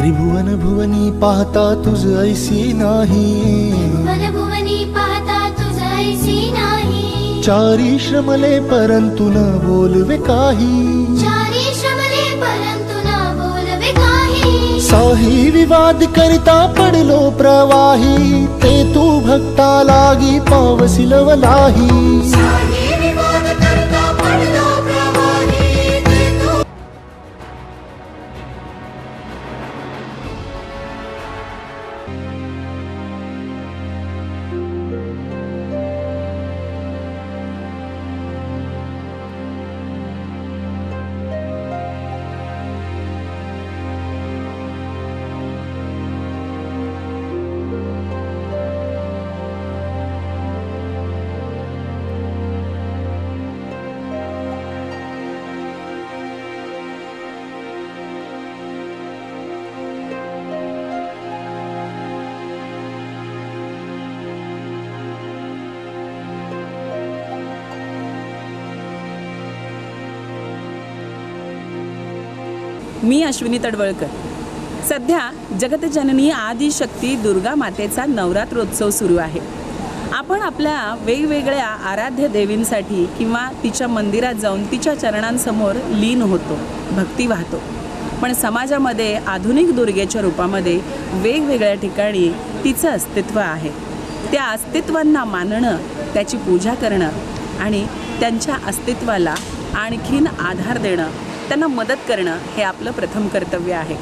त्रिभुवन भुवनी पाहता तुझ ऐसी नाही, त्रिभुवन भुवनी पाहता तुझ ऐसी नाही। चारी श्रमले परंतु न बोलवे काही, चारी श्रमले परंतु न बोलवे काही। साही विवाद करिता पडलो प्रवाही, ते तू भक्ता लागी पावसी लवलाही। साही विवाद करता पडलो प्रवाही, ते तू मी अश्विनी तडवळकर। सध्या जगतजननी आदिशक्ती दुर्गा मातेचा नवरात्रोत्सव सुरू आहे। आपण आपल्या वेगवेगळ्या आराध्य देवींसाठी किंवा तिच्या मंदिरात जाऊन तिच्या चरणांसमोर लीन होतो, भक्ती वाहतो। पण समाजामध्ये आधुनिक दुर्गेच्या रूपामध्ये वेगवेगळ्या ठिकाणी तिचं अस्तित्व आहे। त्या अस्तित्वांना मानणं, त्याची पूजा करणं आणि त्यांच्या अस्तित्वाला आणखीन आधार देणं, त्यांना मदत करणं हे आपलं प्रथम कर्तव्य आहे।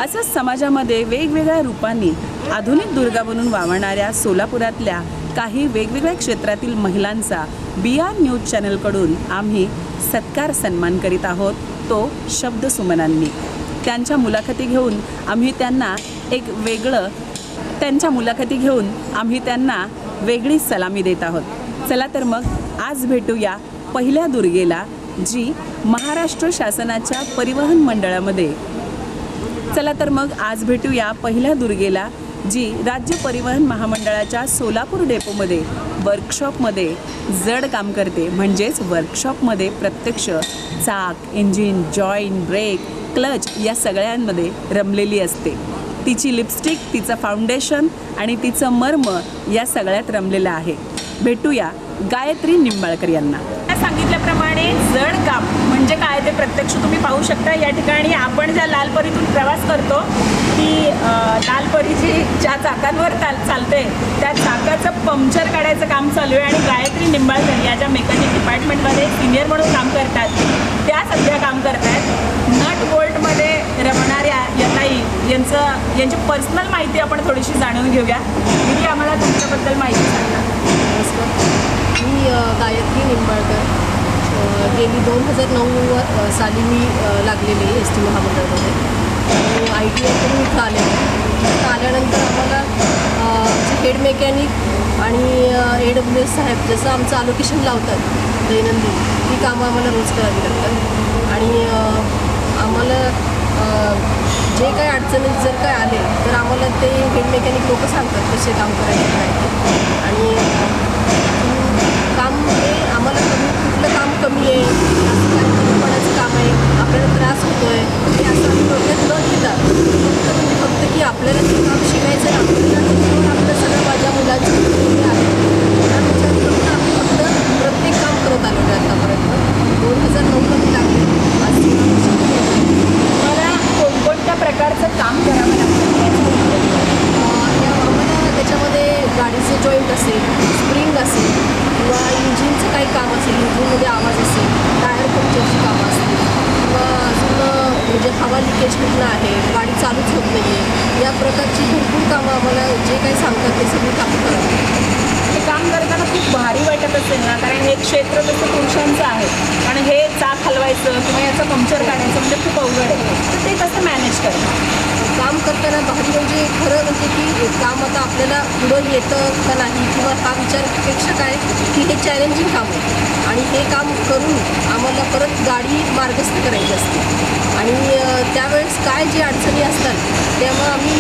असंच समाजामध्ये वेगवेगळ्या रूपांनी आधुनिक दुर्गा बनून वावरणाऱ्या सोलापुरातल्या काही वेगवेगळ्या क्षेत्रातील महिलांचा BR न्यूज चॅनलकडून आम्ही सत्कार सन्मान करीत आहोत, तो शब्दसुमनांनी। त्यांच्या मुलाखती घेऊन आम्ही त्यांना वेगळी सलामी देत आहोत। चला तर मग आज भेटूया पहिल्या दुर्गेला, जी महाराष्ट्र शासनाच्या परिवहन मंडळामध्ये जी राज्य परिवहन महामंडळाच्या सोलापूर डेपोमध्ये वर्कशॉपमध्ये जड काम करते। म्हणजेच वर्कशॉपमध्ये प्रत्यक्ष चाक, इंजिन, जॉईंट, ब्रेक, क्लच या सगळ्यांमध्ये रमलेली असते। तिची लिपस्टिक, तिचं फाउंडेशन आणि तिचं मर्म या सगळ्यात रमलेलं आहे। भेटूया गायत्री निंबाळकर यांना। सांगितल्याप्रमाणे जड काम म्हणजे काय ते प्रत्यक्ष तुम्ही पाहू शकता। या ठिकाणी आपण ज्या लालपरीतून प्रवास करतो, ती लालपरी जी ज्या चाकांवर चालते त्या चाकाचं पंक्चर काढायचं काम चालू आहे। आणि गायत्री निंबाळकर या ज्या मेकॅनिक डिपार्टमेंटमध्ये सिनियर म्हणून काम करतात, त्या सध्या काम करत आहेत। नट बोल्टमध्ये रमणाऱ्या यताई यांची पर्सनल माहिती आपण थोडीशी जाणून घेऊया। मी आम्हाला तुमच्याबद्दल माहिती सांगा। मी गायत्री निंबाळकर, गेली 2009 साली मी लागलेली ST महामंडळामध्ये आणि ITI करून इथं इथं आल्यानंतर आम्हाला जे हेड मेकॅनिक आणि AWS साहेब जसं आमचं अलोकेशन लावतात दैनंदिन, ती कामं आम्हाला रोज करावी लागतात। आणि आम्हाला जे काही अडचणी जर काय आले तर आम्हाला ते हेड मेकॅनिक लोक सांगतात कसे काम करायचं काय। आणि काम हे आम्हाला कुठलं काम कमी आहे, कोणाचं काम आहे, आपल्याला त्रास होतो आहे, हे असं आम्ही डोक्यात न घेता फक्त की आपल्याला ते काम शिकायचं आहे, आपलं सगळं माझ्या मुलांची आहे त्यानुसार आम्ही फक्त प्रत्येक काम करत आलो आहे आतापर्यंत। 2009 लागले। आज मला कोणकोणत्या प्रकारचं काम करावं लागतं? आम्हाला त्याच्यामध्ये गाडीचं जॉईंट असेल, स्प्रिंग असेल किंवा इंजिनचं काही काम असेल, इंजिनमध्ये आवाज असेल, टायर पंक्चरची कामं असतील किंवा अजून म्हणजे हवा लिकेज कुठलं आहे, गाडी चालूच होत नाही आहे, या प्रकारची भरपूर कामं आम्हाला जे काही सांगतात ते सगळी कामं करावी। हे काम करताना खूप भारी वाटत असेल ना, कारण हे क्षेत्र तसं पुरुषांचं आहे आणि हे चाक हलवायचं किंवा याचं पंक्चर काढायचं म्हणजे खूप अवघड आहे। तर ते कसं मॅनेज करतात? काम करताना भारी म्हणजे खरं म्हणजे की काम आता आपल्याला पुढं येतं का नाही किंवा हा विचारपेक्षा काय की हे चॅलेंजिंग काम आहे आणि हे काम करून आम्हाला परत गाडी मार्गस्थ करायची असते। आणि त्यावेळेस काय जे अडचणी असतात तेव्हा आम्ही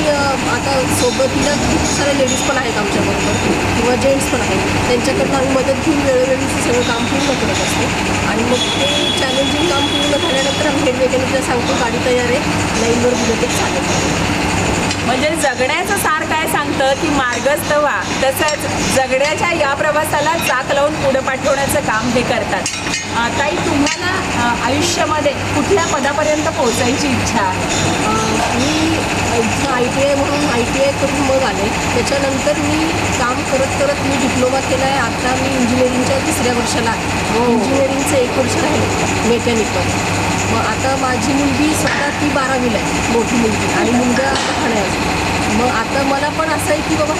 आता सोबतीला खूप साऱ्या लेडीज पण आहेत आमच्याबरोबर किंवा जेंट्स पण आहेत, त्यांच्याकडून आम्ही मदत घेऊन वेळोवेळी सगळं काम पूर्ण करत असतो। आणि मग ते चॅलेंजिंग काम पूर्ण झाल्यानंतर आम्ही हेड मेकॅनिकला सांगतो गाडी तयार आहे, लाईनवर बुलेट चालेल। म्हणजे जगण्याचं सार काय सांगतं की मार्गस्थ व्हा, तसंच जगण्याच्या या प्रवासाला चाक लावून पुढे पाठवण्याचं काम हे करतात. ताई, तुम्हाला आयुष्यामध्ये कुठल्या पदापर्यंत पोहोचायची इच्छा आहे? मी इथं ITI म्हणून ITI करून मग आले. त्याच्यानंतर मी काम करत करत मी डिप्लोमा केला आहे. आता मी इंजिनिअरिंगच्या 3ऱ्या वर्षाला आहे. इंजिनिअरिंगचं 1 वर्ष राहिलं मेकॅनिकल. मग आता माझी मुलगी स्वतः ती 12वीला आहे, मोठी मुलगी, आणि मुलगा ठाण्याला. मग आता मला पण असं आहे की बाबा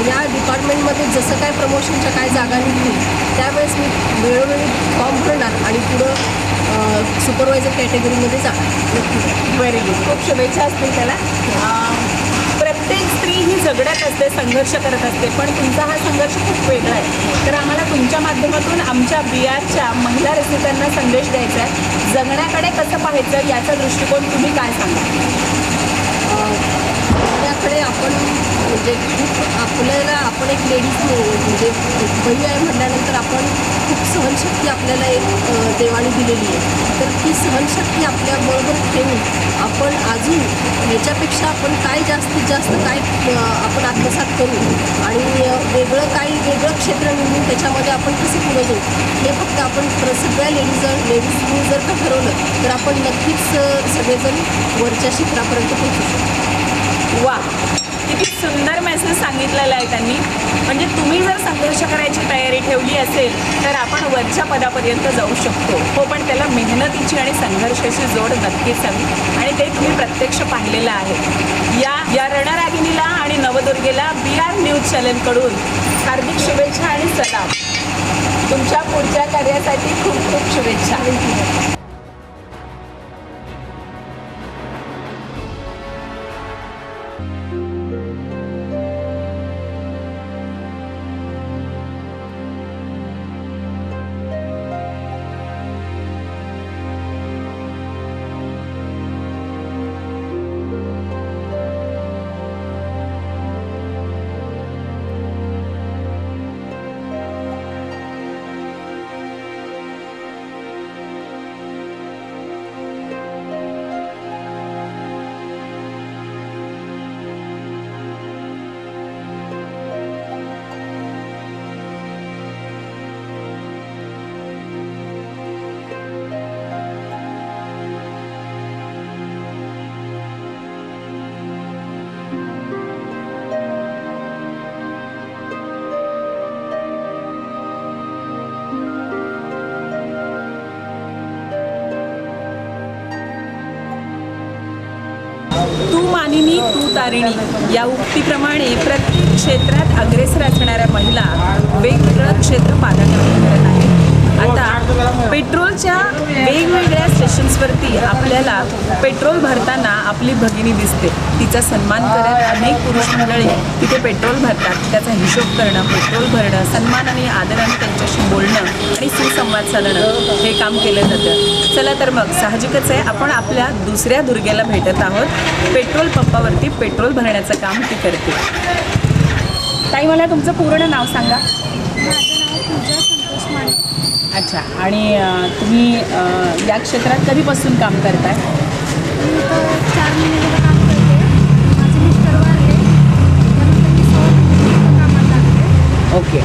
या डिपार्टमेंटमध्ये जसं काय प्रमोशनच्या काय जागा निघतील त्यावेळेस मी वेळोवेळी फॉर्म भरणार आणि पुढं सुपरवायझर कॅटेगरीमध्ये जाणार. Very good. खूप शुभेच्छा असतील त्याला. प्रत्येक स्त्री ही जगण्यात असते, संघर्ष करत असते, पण तुमचा हा संघर्ष खूप वेगळा आहे. तर आम्हाला तुमच्या माध्यमातून आमच्या बिहारच्या महिला रसिकांना संदेश द्यायचा आहे. जगण्याकडे कसं पाहायचं याचा दृष्टिकोन तुम्ही काय सांगा? त्याकडे आपण म्हणजे खूप आपण एक लेडीज म्हणजे बाई आहे म्हटल्यानंतर आपण खूप सहनशक्ती आपल्याला एक देवाने दिलेली आहे. तर ती सहनशक्ती आपल्याबरोबर ठेवून आपण अजून ह्याच्यापेक्षा आपण काय जास्तीत जास्त काय आपण आत्मसात करू आणि वेगळं क्षेत्र निवडून त्याच्यामध्ये आपण कसे पुढे जाऊ हे फक्त आपण सगळ्या लेडीजनी जर का ठरवलं तर आपण नक्कीच सगळेजण वरच्या शिखरापर्यंत पोहोचू शकतो. वा, किती सुंदर मेसेज सांगितलेला आहे त्यांनी. म्हणजे तुम्ही जर संघर्ष करायची तयारी ठेवली असेल तर आपण वरच्या पदापर्यंत जाऊ शकतो. हो, पण त्याला मेहनतीची आणि संघर्षाची जोड नक्कीच हवी आणि ते तुम्ही प्रत्यक्ष पाहिलेलं आहे. या रणरागिणीला आणि नवदुर्गेला बिहार न्यूज चॅनलकडून हार्दिक शुभेच्छा आणि सलाम. तुमच्या पुढच्या कार्यासाठी खूप खूप शुभेच्छा. तू मानिनी तू तारिणी या उक्तीप्रमाणे प्रत्येक क्षेत्रात अग्रेसर असणाऱ्या महिला वेगवेगळं क्षेत्र पादाक्रांत करत आहेत. आता पेट्रोलच्या वेगवेगळ्या स्टेशन्सवरती आपल्याला पेट्रोल भरताना आपली भगिनी दिसते. तिचा सन्मान करत अनेक पुरुष मंडळी तिथे पेट्रोल भरतात. त्याचा हिशोब करणं, पेट्रोल भरणं, सन्मान आणि आदराने त्यांच्याशी बोलणं आणि सुसंवाद साधणं हे काम केलं जातं. चला तर मग साहजिकच आहे, आपण आपल्या दुसऱ्या दुर्गेला भेटत आहोत. पेट्रोल पंपावरती पेट्रोल भरण्याचं काम ती करते. ताई, मला तुमचं पूर्ण नाव सांगा. माझं नाव पूजा संतोष माने. अच्छा, आणि तुम्ही या क्षेत्रात कधीपासून काम करताय? मी तर 4 महिने झालं काम करते. माझे मिस्टर वारले त्यानंतर मी 6 महिने कामाला लागते. ओके.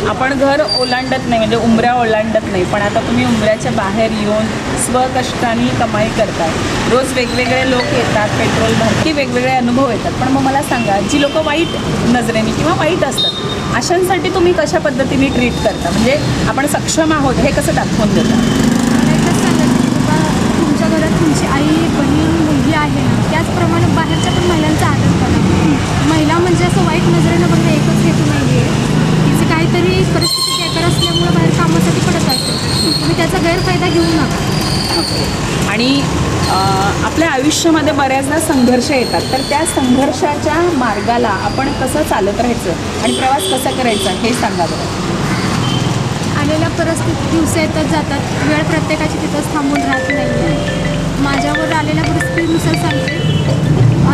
आपण घर ओलांडत नाही, म्हणजे उंबऱ्या ओलांडत नाही, पण आता तुम्ही उंबऱ्याच्या बाहेर येऊन स्वकष्टाने कमाई करताय. रोज वेगवेगळे लोक येतात, पेट्रोल भरती वेगवेगळे अनुभव येतात. पण मग मला सांगा, जी लोक वाईट नजरेने किंवा वाईट असतात अशांसाठी तुम्ही कशा पद्धतीने ट्रीट करता? म्हणजे आपण सक्षम आहोत हे कसं दाखवून देता? मला एकच सांगायचं की बाबा, तुमच्या घरात तुमची आई, बहीण, मुलगी आहे ना, त्याचप्रमाणे बाहेरच्या पण महिलांचा आदर करा. महिला म्हणजे असं वाईट नजरेनं बघणं एकच हेतू नाही आहे. तिची काहीतरी परिस्थिती बेकार असल्यामुळे बाहेर कामासाठी पडत असते. तुम्ही त्याचा गैरफायदा घेऊ नका. आणि आपल्या आयुष्यामध्ये बऱ्याचदा संघर्ष येतात, तर त्या संघर्षाच्या मार्गाला आपण कसं चालत राहायचं आणि प्रवास कसा करायचा हे सांगा बरं. आलेल्या परिस्थिती दिवस येतात जातात. वेळ प्रत्येकाची तिथंच थांबून राहत नाही आहे. माझ्यावर आलेल्या परिस्थितीनुसार सांगते,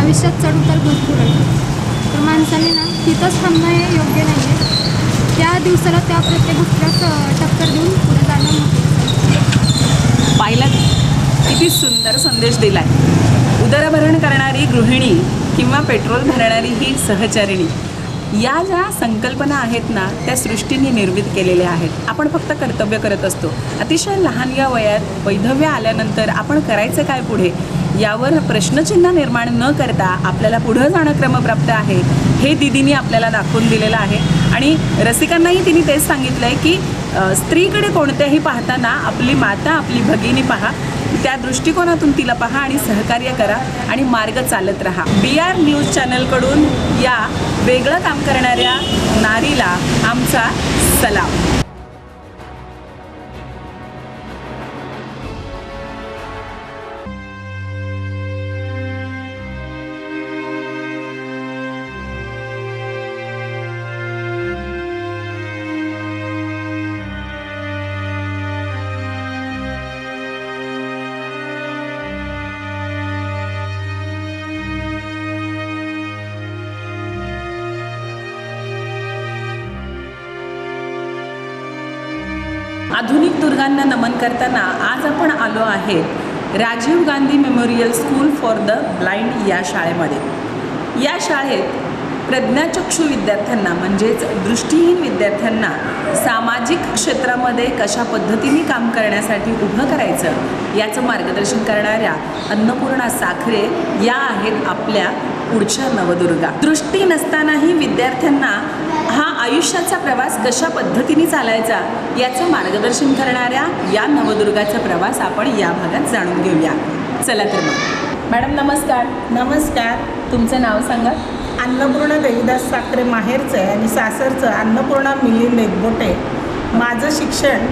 आयुष्यात चढ-उतार भरपूर आहे. तर माणसाने ना तिथंच थांबणं हे योग्य नाही आहे. त्या दिवसाला त्या प्रत्येक गोष्टीला टक्कर देऊन पुढे जाणं महत्त्वाचं. पाहिलं किती सुंदर संदेश दिला आहे. उदरभरण करणारी गृहिणी किंवा पेट्रोल भरणारी ही सहचारिणी, या ज्या संकल्पना आहेत ना त्या सृष्टीने निर्मित केलेल्या आहेत. आपण फक्त कर्तव्य करत असतो. अतिशय लहान या वयात वैधव्य आल्यानंतर आपण करायचं काय पुढे यावर प्रश्नचिन्ह निर्माण न करता आपल्याला पुढं जाणं क्रमप्राप्त आहे हे दीदींनी आपल्याला दाखवून दिलेलं आहे. आणि रसिकांनाही तिने तेच सांगितलं आहे की स्त्रीकडे कोणत्याही पाहताना आपली माता, आपली भगिनी पहा, त्या दृष्टिकोनातून तिला पहा आणि सहकार्य करा आणि मार्ग चालत राहा. BR न्यूज चॅनलकडून या वेगळं काम करणाऱ्या नारीला आमचा सलाम. आधुनिक दुर्गांना नमन करताना आज आपण आलो आहे Rajiv Gandhi memorial school for the blind या शाळेमध्ये. या शाळेत प्रज्ञाचक्षू विद्यार्थ्यांना म्हणजेच दृष्टीहीन विद्यार्थ्यांना सामाजिक क्षेत्रामध्ये कशा पद्धतीने काम करण्यासाठी उभं करायचं याचं मार्गदर्शन करणाऱ्या अन्नपूर्णा साखरे या आहेत आपल्या पुढच्या नवदुर्गा. दृष्टी नसतानाही विद्यार्थ्यांना हा आयुष्याचा प्रवास कशा पद्धतीने चालायचा याचं मार्गदर्शन करणाऱ्या या नवदुर्गाचा प्रवास आपण या भागात जाणून घेऊया. चला तर मग. मॅडम नमस्कार. नमस्कार. तुमचं नाव सांगा. अन्नपूर्णा देवीदास साखरे माहेरचं आहे आणि सासरचं अन्नपूर्णा मिलिंद एकबोटे. माझं शिक्षण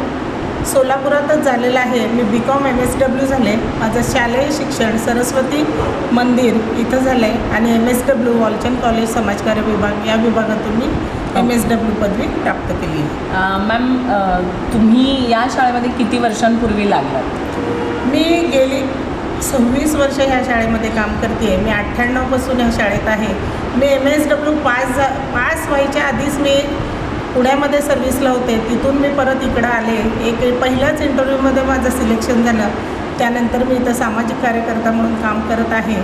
सोलापुरातच झालेलं आहे. मी BCom MSW झाले. माझं शालेय शिक्षण सरस्वती मंदिर इथं झालं आहे आणि MSW वॉलचंद कॉलेज समाजकार्य विभाग या विभागातून मी MSW पदवी प्राप्त केली आहे. मॅम तुम्ही या शाळेमध्ये किती वर्षांपूर्वी लागलात? मी गेली 26 वर्ष ह्या शाळेमध्ये काम करते आहे. मी 98पासून ह्या शाळेत आहे. मी MSW पास व्हायच्या आधीच मी पुण्यामध्ये सर्व्हिसला होते. तिथून मी परत इकडं आले. पहिल्याच इंटरव्ह्यूमध्ये माझं सिलेक्शन झालं. त्यानंतर मी इथं सामाजिक कार्यकर्ता म्हणून काम करत आहे.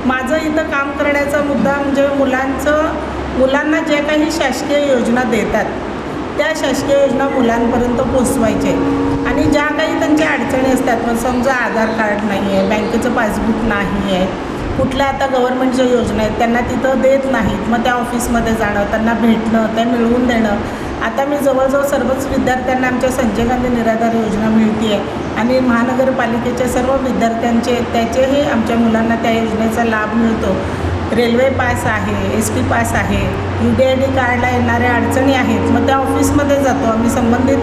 माझं इथं काम करण्याचा मुद्दा म्हणजे मुलांना जे काही शासकीय योजना देतात त्या शासकीय योजना मुलांपर्यंत पोचवायचे आणि ज्या काही त्यांच्या अडचणी असतात, मग समजा आधार कार्ड नाही आहे, बँकेचं पासबुक नाही आहे, कुठल्या आता गव्हर्नमेंटच्या योजना आहेत त्यांना तिथं देत नाहीत, मग त्या ऑफिसमध्ये जाणं, त्यांना भेटणं, त्या मिळवून देणं. आता मी जवळजवळ सर्वच विद्यार्थ्यांना आमच्या संजय गांधी निराधार योजना मिळते आहे आणि महानगरपालिकेच्या सर्व विद्यार्थ्यांचे त्याचेही आमच्या मुलांना त्या योजनेचा लाभ मिळतो. रेल्वे पास आहे, ST पास आहे, UDID कार्डला येणाऱ्या अडचणी आहेत, मग त्या ऑफिसमध्ये जातो आम्ही, संबंधित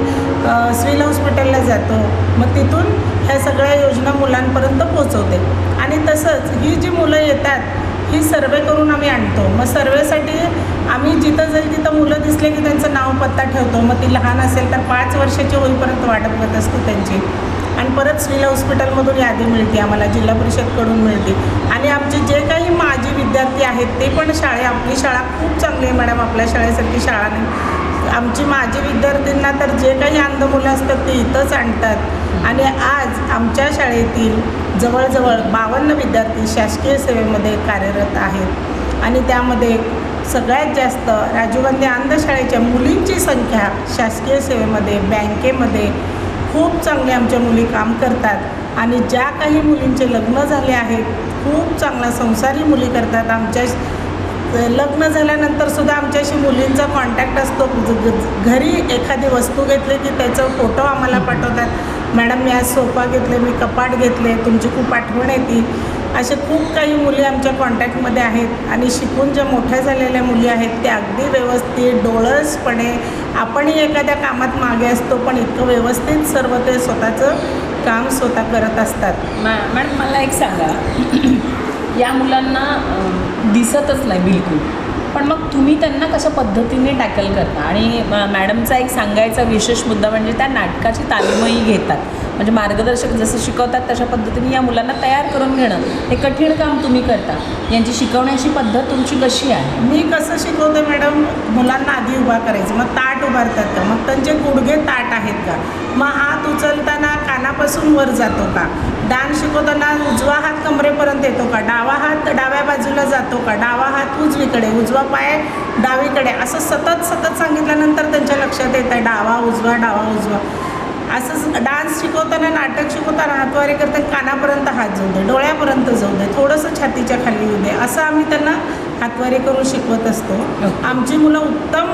सिव्हिल हॉस्पिटलला जातो, मग तिथून ह्या सगळ्या योजना मुलांपर्यंत पोचवते. आणि तसंच ही जी मुलं येतात ही सर्वे करून आम्ही आणतो. मग सर्वेसाठी आम्ही जिथं जाईल तिथं मुलं दिसले की त्यांचं नाव पत्ता ठेवतो. मग ती लहान असेल तर 5 वर्षाची होईपर्यंत वाट बघत असतो त्यांची. आणि परत सिव्हिल हॉस्पिटलमधून यादी मिळते आम्हाला, जिल्हा परिषदकडून मिळते. आणि आमचे जे काही माजी विद्यार्थी आहेत ते पण आपली शाळा खूप चांगली आहे मॅडम, आपल्या शाळेसारखी शाळा नाही. आमची माजी विद्यार्थ्यांना तर जे काही अंध मुलं असतात ते इथंच आणतात. आणि आज आमच्या शाळेतील जवळजवळ 52 विद्यार्थी शासकीय सेवेमध्ये कार्यरत आहेत. आणि त्यामध्ये सगळ्यात जास्त राजीव गांधी अंधशाळेच्या मुलींची संख्या शासकीय सेवेमध्ये, बँकेमध्ये खूप चांगले आमच्या मुली काम करतात. आणि ज्या काही मुलींचे लग्न झाले आहेत खूप चांगला संसारी मुली करतात. आमच्या लग्न झाल्यानंतरसुद्धा आमच्याशी मुलींचा कॉन्टॅक्ट असतो. घरी एखादी वस्तू घेतली की त्याचं फोटो आम्हाला पाठवतात. मॅडम मी आज सोफा घेतले, मी कपाट घेतले, तुमची खूप आठवण येते. असे खूप काही मुली आमच्या कॉन्टॅक्टमध्ये आहेत. आणि शिकून ज्या मोठ्या झालेल्या मुली आहेत त्या अगदी व्यवस्थित डोळसपणे, आपणही एखाद्या कामात मागे असतो पण इतकं व्यवस्थित सर्व ते स्वतःचं काम स्वतः करत असतात. मॅडम मला एक सांगा, या मुलांना दिसतच नाही बिलकुल, पण मग तुम्ही त्यांना कशा पद्धतीने टॅकल करता? आणि मॅडमचा एक सांगायचा विशेष मुद्दा म्हणजे त्या नाटकाची तालीमही घेतात. म्हणजे मार्गदर्शक जसं शिकवतात तशा पद्धतीने या मुलांना तयार करून घेणं हे कठीण काम तुम्ही करता. यांची शिकवण्याची पद्धत तुमची कशी आहे? मी कसं शिकवते मॅडम, मुलांना आधी उभा करायचं, मग ताट उभारतात का, मग त्यांचे गुडघे ताट आहेत का, मग हात उचलताना कानापासून वर जातो का, डान्स शिकवताना उजवा हात कमरेपर्यंत येतो का, डावा हात डाव्या बाजूला जातो का, डावा हात उजवीकडे, उजवा पाय डावीकडे, असं सतत सांगितल्यानंतर त्यांच्या लक्षात येतं आहे डावा उजवा असं. डान्स शिकवताना, नाटक शिकवताना हातवारे करताना कानापर्यंत हात जाऊ दे, डोळ्यापर्यंत जाऊ दे, थोडंसं छातीच्या खाली येऊ दे, असं आम्ही त्यांना हातवारे करून शिकवत असतो. आमची मुलं उत्तम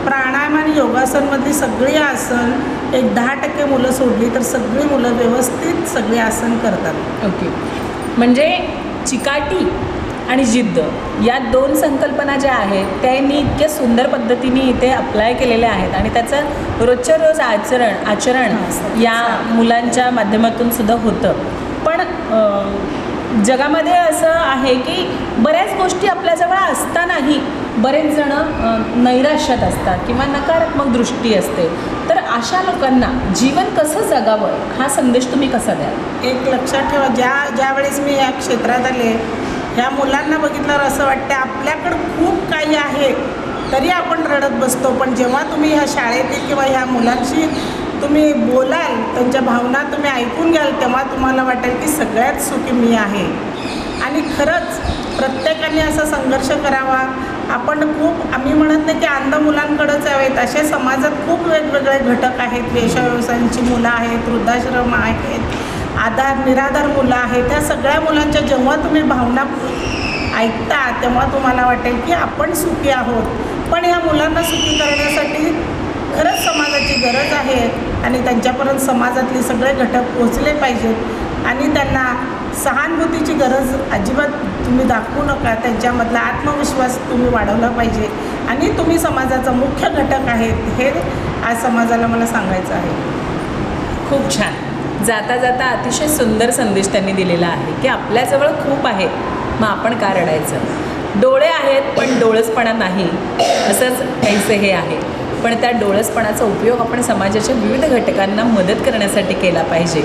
प्राणायाम आणि योगासनमधली सगळी आसन, एक 10% मुलं सोडली तर सगळी मुलं व्यवस्थित सगळी आसन करतात. ओके, म्हणजे चिकाटी आणि जिद्द या 2 संकल्पना ज्या आहेत त्यांनी इतक्या सुंदर पद्धतीने इथे अप्लाय केलेल्या आहेत आणि त्याचं रोजच्या रोज आचरण या मुलांच्या माध्यमातून सुद्धा होतं. पण जगामध्ये असं आहे की बऱ्याच गोष्टी आपल्याजवळ असतानाही बरेच जण नैराश्यात असतात किंवा नकारात्मक दृष्टी असते. तर अशा लोकांना जीवन कसं जगावं हा संदेश तुम्ही कसा द्याल? एक लक्षात ठेवा, ज्या वेळेस मी या क्षेत्रात आले, ह्या मुलांना बघितल्यावर असं वाटतं आपल्याकडं खूप काही आहे तरी आपण रडत बसतो. पण जेव्हा तुम्ही ह्या शाळेतील किंवा ह्या मुलांशी तुम्ही बोलाल, त्यांच्या भावना तुम्ही ऐकून घ्याल, तेव्हा तुम्हाला वाटेल की सगळ्यात सुखी मी आहे. आणि खरंच प्रत्येकाने असा संघर्ष करावा. आम्ही म्हणत नाही की अंध मुलांकडेच यावेत, असे समाजात खूप वेगवेगळे घटक आहेत. व्यवसायांची मुलं आहेत, वृद्धाश्रम आहेत, निराधार मुलं आहेत. त्या सगळ्या मुलांच्या जेव्हा तुम्ही भावना ऐकता तेव्हा तुम्हाला वाटेल की आपण सुखी आहोत. पण या मुलांना सुखी करण्यासाठी खरंच समाजाची गरज आहे आणि त्यांच्यापर्यंत समाजातले सगळे घटक पोचले पाहिजेत आणि त्यांना सहानुभूतीची गरज अजिबात तुम्ही दाखवू नका. त्यांच्यामधला आत्मविश्वास तुम्ही वाढवला पाहिजे आणि तुम्ही समाजाचा मुख्य घटक आहेत हे आज समाजाला मला सांगायचं आहे. खूप छान. जाता जाता अतिशय सुंदर संदेश त्यांनी दिलेला आहे की आपल्याजवळ खूप आहे, मग आपण का रडायचं. डोळे आहेत पण डोळसपणा नाही, असंच काहीसे हे आहे. पण त्या डोळसपणाचा उपयोग आपण समाजाच्या विविध घटकांना मदत करण्यासाठी केला पाहिजे.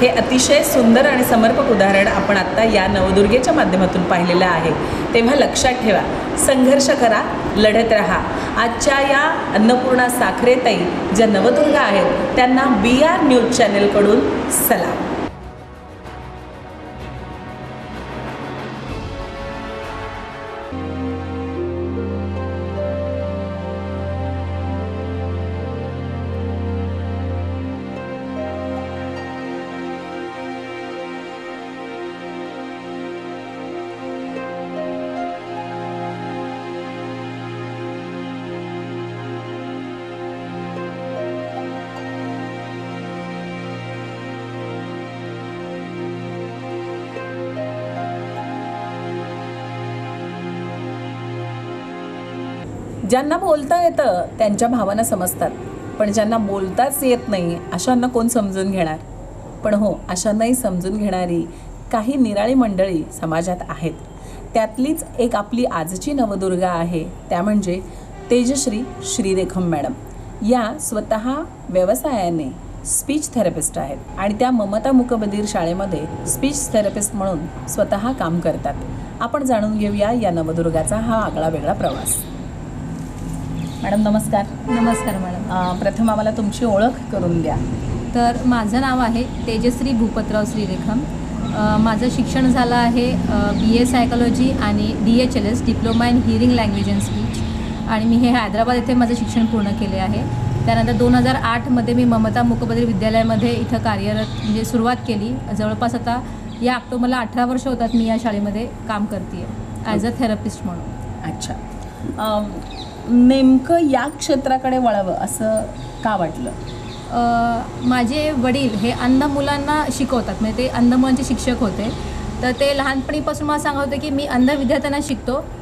हे अतिशय सुंदर आणि समर्पक उदाहरण आपण आत्ता या नवदुर्गेच्या माध्यमातून पाहिलेलं आहे. तेव्हा लक्षात ठेवा, संघर्ष करा, लढत राहा. आजच्या या अन्नपूर्णा साखरेताई ज्या नवदुर्गा आहेत त्यांना BR न्यूज चॅनेलकडून सलाम. ज्यांना बोलता येतं त्यांच्या भावना समजतात, पण ज्यांना बोलताच येत नाही अशांना कोण समजून घेणार. पण हो, अशांनाही समजून घेणारी काही निराळी मंडळी समाजात आहेत. त्यातलीच एक आपली आजची नवदुर्गा आहे, त्या म्हणजे तेजश्री श्रीरेखम मॅडम. या स्वतः व्यवसायाने स्पीच थेरपिस्ट आहेत आणि त्या ममता मूकबधीर शाळेमध्ये स्पीच थेरपिस्ट म्हणून स्वतः काम करतात. आपण जाणून घेऊया या नवदुर्गाचा हा आगळा वेगळा प्रवास. मॅडम नमस्कार. नमस्कार मॅडम. प्रथम आम्हाला तुमची ओळख करून द्या. तर माझं नाव आहे तेजश्री भूपतराव श्रीरेखम. माझं शिक्षण झालं आहे BA सायकोलॉजी आणि DHLS diploma in hearing language and speech आणि मी हे हैदराबाद येथे माझं शिक्षण पूर्ण केले आहे. त्यानंतर 2008मध्ये मी ममता मूकबधीर विद्यालयामध्ये इथं कार्यरत म्हणजे सुरुवात केली. जवळपास आता या ऑक्टोबरला 18 वर्ष होतात मी या शाळेमध्ये काम करते ॲज अ थेरपिस्ट म्हणून. अच्छा, नेमकं या क्षेत्राकडे वळावं असं का वाटलं? माझे वडील हे अंध मुलांना शिकवतात, म्हणजे ते अंध मुलांचे शिक्षक होते. तर ते लहानपणीपासून मला सांगत होते की मी अंध विद्यार्थ्यांना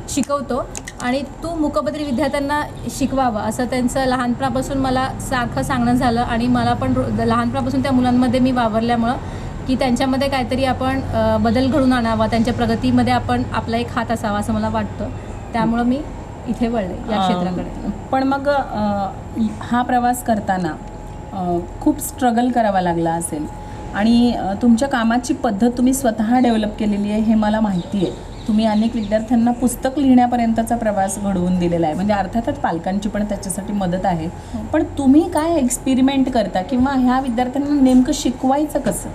शिकवतो आणि तू मूकबधीर विद्यार्थ्यांना शिकवावं, असं त्यांचं लहानपणापासून मला सारखं सांगणं झालं. आणि मला पण लहानपणापासून त्या मुलांमध्ये मी वावरल्यामुळं की त्यांच्यामध्ये काहीतरी आपण बदल घडून आणावा, त्यांच्या प्रगतीमध्ये आपण आपला एक हात असावा असं मला वाटतं. त्यामुळं मी इथे वळले या क्षेत्राकडे. पण मग हा प्रवास करताना खूप स्ट्रगल करावा लागला असेल आणि तुमच्या कामाची पद्धत तुम्ही स्वतः डेव्हलप केलेली आहे हे मला माहिती आहे. तुम्ही अनेक विद्यार्थ्यांना पुस्तक लिहिण्यापर्यंतचा प्रवास घडवून दिलेला आहे, म्हणजे अर्थातच पालकांची पण त्याच्यासाठी मदत आहे. पण तुम्ही काय एक्सपेरिमेंट करता किंवा ह्या विद्यार्थ्यांना नेमकं शिकवायचं कसं?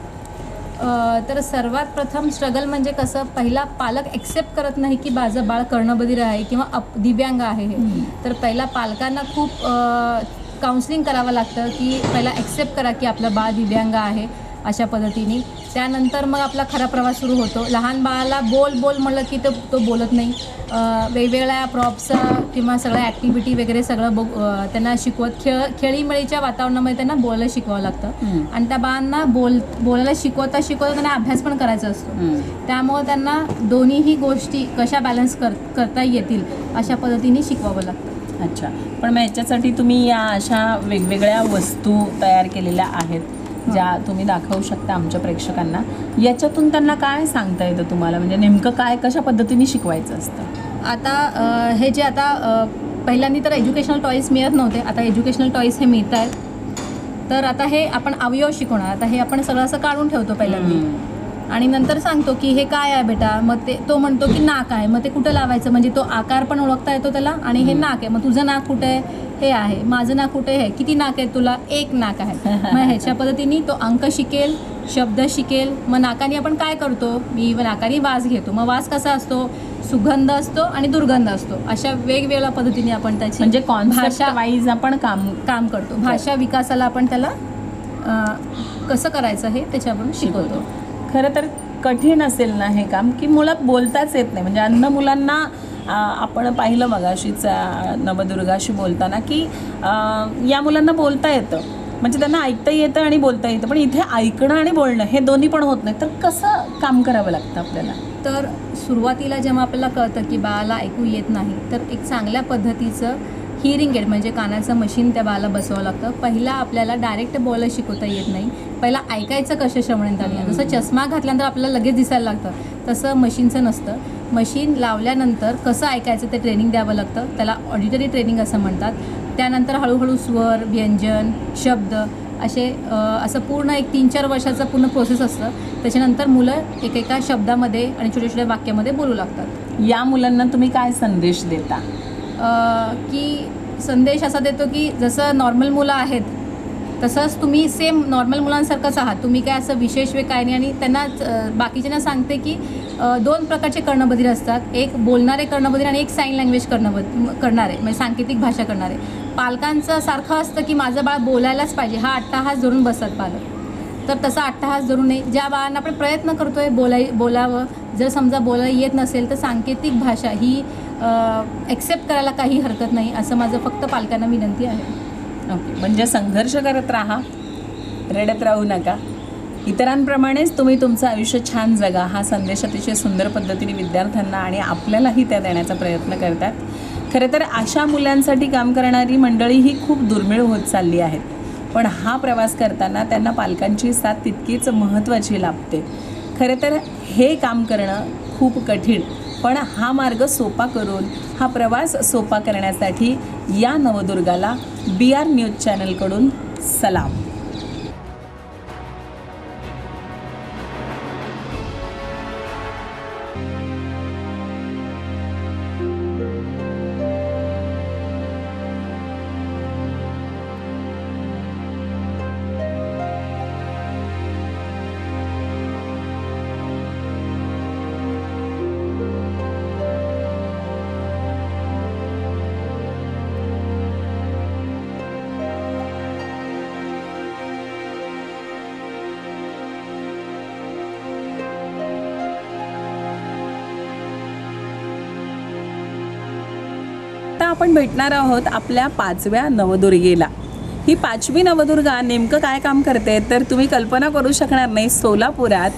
तर सर्वात प्रथम स्ट्रगल म्हणजे कसं, पहिला पालक एक्सेप्ट करत नाही की माझं बाळ कर्णबधिर आहे किंवा दिव्यांग आहे हे. तर पहिला पालकांना खूप काउन्सिलिंग करावं लागतं की पहिला एक्सेप्ट करा की आपलं बाळ दिव्यांग आहे अशा पद्धतीने. त्यानंतर मग आपला खरा प्रवास सुरू होतो. लहान बाळाला बोल बोल म्हणलं की तो बोलत नाही. वेगवेगळ्या प्रॉप्सचं किंवा सगळ्या ॲक्टिव्हिटी वगैरे सगळं त्यांना शिकवत खेळीमेळीच्या वातावरणामध्ये त्यांना बोलायला शिकवावं लागतं. आणि त्या बाळांना बोलायला शिकवता त्यांना अभ्यास पण करायचा असतो. त्यामुळं त्यांना दोन्हीही गोष्टी कशा बॅलन्स करता येतील अशा पद्धतीने शिकवावं लागतं. अच्छा, पण मग याच्यासाठी तुम्ही या अशा वेगवेगळ्या वस्तू तयार केलेल्या आहेत ज्या तुम्ही दाखवू शकता आमच्या प्रेक्षकांना. याच्यातून त्यांना काय सांगता येतं तुम्हाला, म्हणजे नेमकं काय कशा पद्धतीने शिकवायचं असतं? आता हे जे आता पहिल्यांदा तर एज्युकेशनल टॉईज मिळत नव्हते, आता एज्युकेशनल टॉईज हे मिळत आहेत. तर आता हे आपण अवयव शिकवणार. आता हे आपण सगळं असं काढून ठेवतो पहिल्यांदा आणि नंतर सांगतो की हे काय आहे बेटा. मग तो म्हणतो की नाक आहे. मग ते कुठं लावायचं, म्हणजे तो आकार पण ओळखता येतो त्याला. आणि हे नाक आहे, मग तुझं नाक कुठे आहे, हे आहे. माझं नाक कुठे आहे, किती नाक आहे तुला, एक नाक आहे. मग ह्याच्या पद्धतीने तो अंक शिकेल, शब्द शिकेल. मग नाकाने आपण काय करतो, मी नाकाने वास घेतो. मग वास कसा असतो, सुगंध असतो आणि दुर्गंध असतो. अशा वेगवेगळ्या पद्धतीने आपण त्याची म्हणजे भाषा वाईज आपण काम करतो. भाषा विकासाला आपण त्याला कसं करायचं हे त्याच्यावरून शिकवतो. खरं तर कठीण असेल ना हे काम, की मुळात बोलताच येत नाही. म्हणजे अंध मुलांना आपण पाहिलं मगाशीच नवदुर्गाशी बोलताना की या मुलांना बोलता येतं, म्हणजे त्यांना ऐकता येतं आणि बोलता येतं. पण इथे ऐकणं आणि बोलणं हे दोन्ही पण होत नाही. तर कसं काम करावं लागतं आपल्याला? तर सुरुवातीला जेव्हा आपल्याला कळतं की बाळाला ऐकू येत नाही, तर एक चांगल्या पद्धतीचं हिअरिंग एड म्हणजे कानाचं मशीन त्या बाळाला बसवावं लागतं. पहिला आपल्याला डायरेक्ट बोलायला शिकवता येत नाही. पहिला ऐकायचं कसं श्रवणेंद्रियाने. जसं चष्मा घातल्यानंतर आपल्याला लगेच दिसायला लागतं, तसं मशीनचं नसतं. मशीन लावल्यानंतर कसं ऐकायचं ते ट्रेनिंग द्यावं लागतं. त्याला ऑडिटरी ट्रेनिंग असं म्हणतात. त्यानंतर हळूहळू स्वर, व्यंजन, शब्द असं पूर्ण एक 3-4 वर्षाचं पूर्ण प्रोसेस असतं. त्याच्यानंतर मुलं एकेका शब्दामध्ये आणि छोट्या छोट्या वाक्यामध्ये बोलू लागतात. या मुलांना तुम्ही काय संदेश देता? की संदेश असा देतो की जसं नॉर्मल मुलं आहेत तसंच तुम्ही सेम नॉर्मल मुलांसारखंच आहात. तुम्ही काय असं विशेष काय नाही. आणि त्यांना बाकीच्यांना सांगते की 2 प्रकारचे कर्णबधिर असतात. एक बोलणारे कर्णबधिर आणि एक साईन लँग्वेज करणारे म्हणजे सांकेतिक भाषा करणारे. पालकांचं सारखं असतं की माझं बाळ बोलायलाच पाहिजे, हा अट्टाहास धरून बसतात पालक. तर तसा अट्टाहास धरू नये. ज्या बाळांना आपण प्रयत्न करतोय बोलावं, जर समजा बोलायला येत नसेल तर सांकेतिक भाषा ही एक्सेप्ट करायला काही हरकत नाही, असं माझं फक्त पालकांना विनंती आहे. ओके, म्हणजे संघर्ष करत राहा, रडत राहू नका. इतरांप्रमाणेच तुम्ही तुमचं आयुष्य छान जगा हा संदेश अतिशय सुंदर पद्धतीने विद्यार्थ्यांना आणि आपल्यालाही त्या देण्याचा प्रयत्न करतात. खरं तर अशा मुलांसाठी काम करणारी मंडळी ही खूप दुर्मिळ होत चालली आहेत. पण हा प्रवास करताना त्यांना पालकांची साथ तितकीच महत्त्वाची लाभते. खरं तर हे काम करणं खूप कठीण, पण हा मार्ग सोपा करून हा प्रवास सोपा करण्यासाठी या नवदुर्गाला BR न्यूज चॅनलकडून सलाम. आता आपण भेटणार आहोत आपल्या 5व्या नवदुर्गेला. ही 5वी नवदुर्गा नेमकं काय काम करते तर तुम्ही कल्पना करू शकणार नाही. सोलापुरात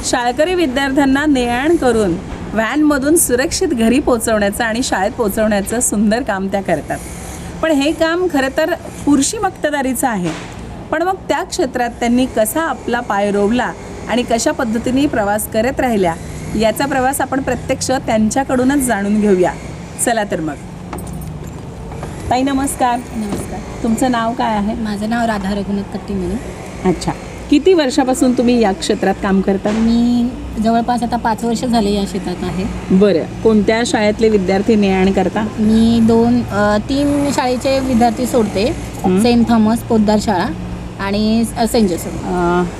शाळकरी विद्यार्थ्यांना ने-आण करून व्हॅनमधून सुरक्षित घरी पोहोचवण्याचं आणि शाळेत पोहोचवण्याचं सुंदर काम त्या करतात. पण हे काम खरं तर पुरुषी मक्तेदारीचं आहे. पण मग त्या क्षेत्रात त्यांनी कसा आपला पाय रोवला आणि कशा पद्धतीने प्रवास करत राहिल्या याचा प्रवास आपण प्रत्यक्ष त्यांच्याकडूनच जाणून घेऊया. चला तर मग. ताई नमस्कार. नमस्कार. तुमचं नाव काय आहे? माझं नाव राधा रघुनाथ कट्टी म्हणून. अच्छा, किती वर्षापासून तुम्ही या क्षेत्रात काम करता? मी जवळपास आता 5 वर्ष झाले या शेतात आहे. बरं, कोणत्या शाळेतले विद्यार्थी ने आण करता? मी 3 शाळेचे विद्यार्थी सोडते. सेंट थॉमस पोद्दार शाळा आणि सेंट जोसेफ.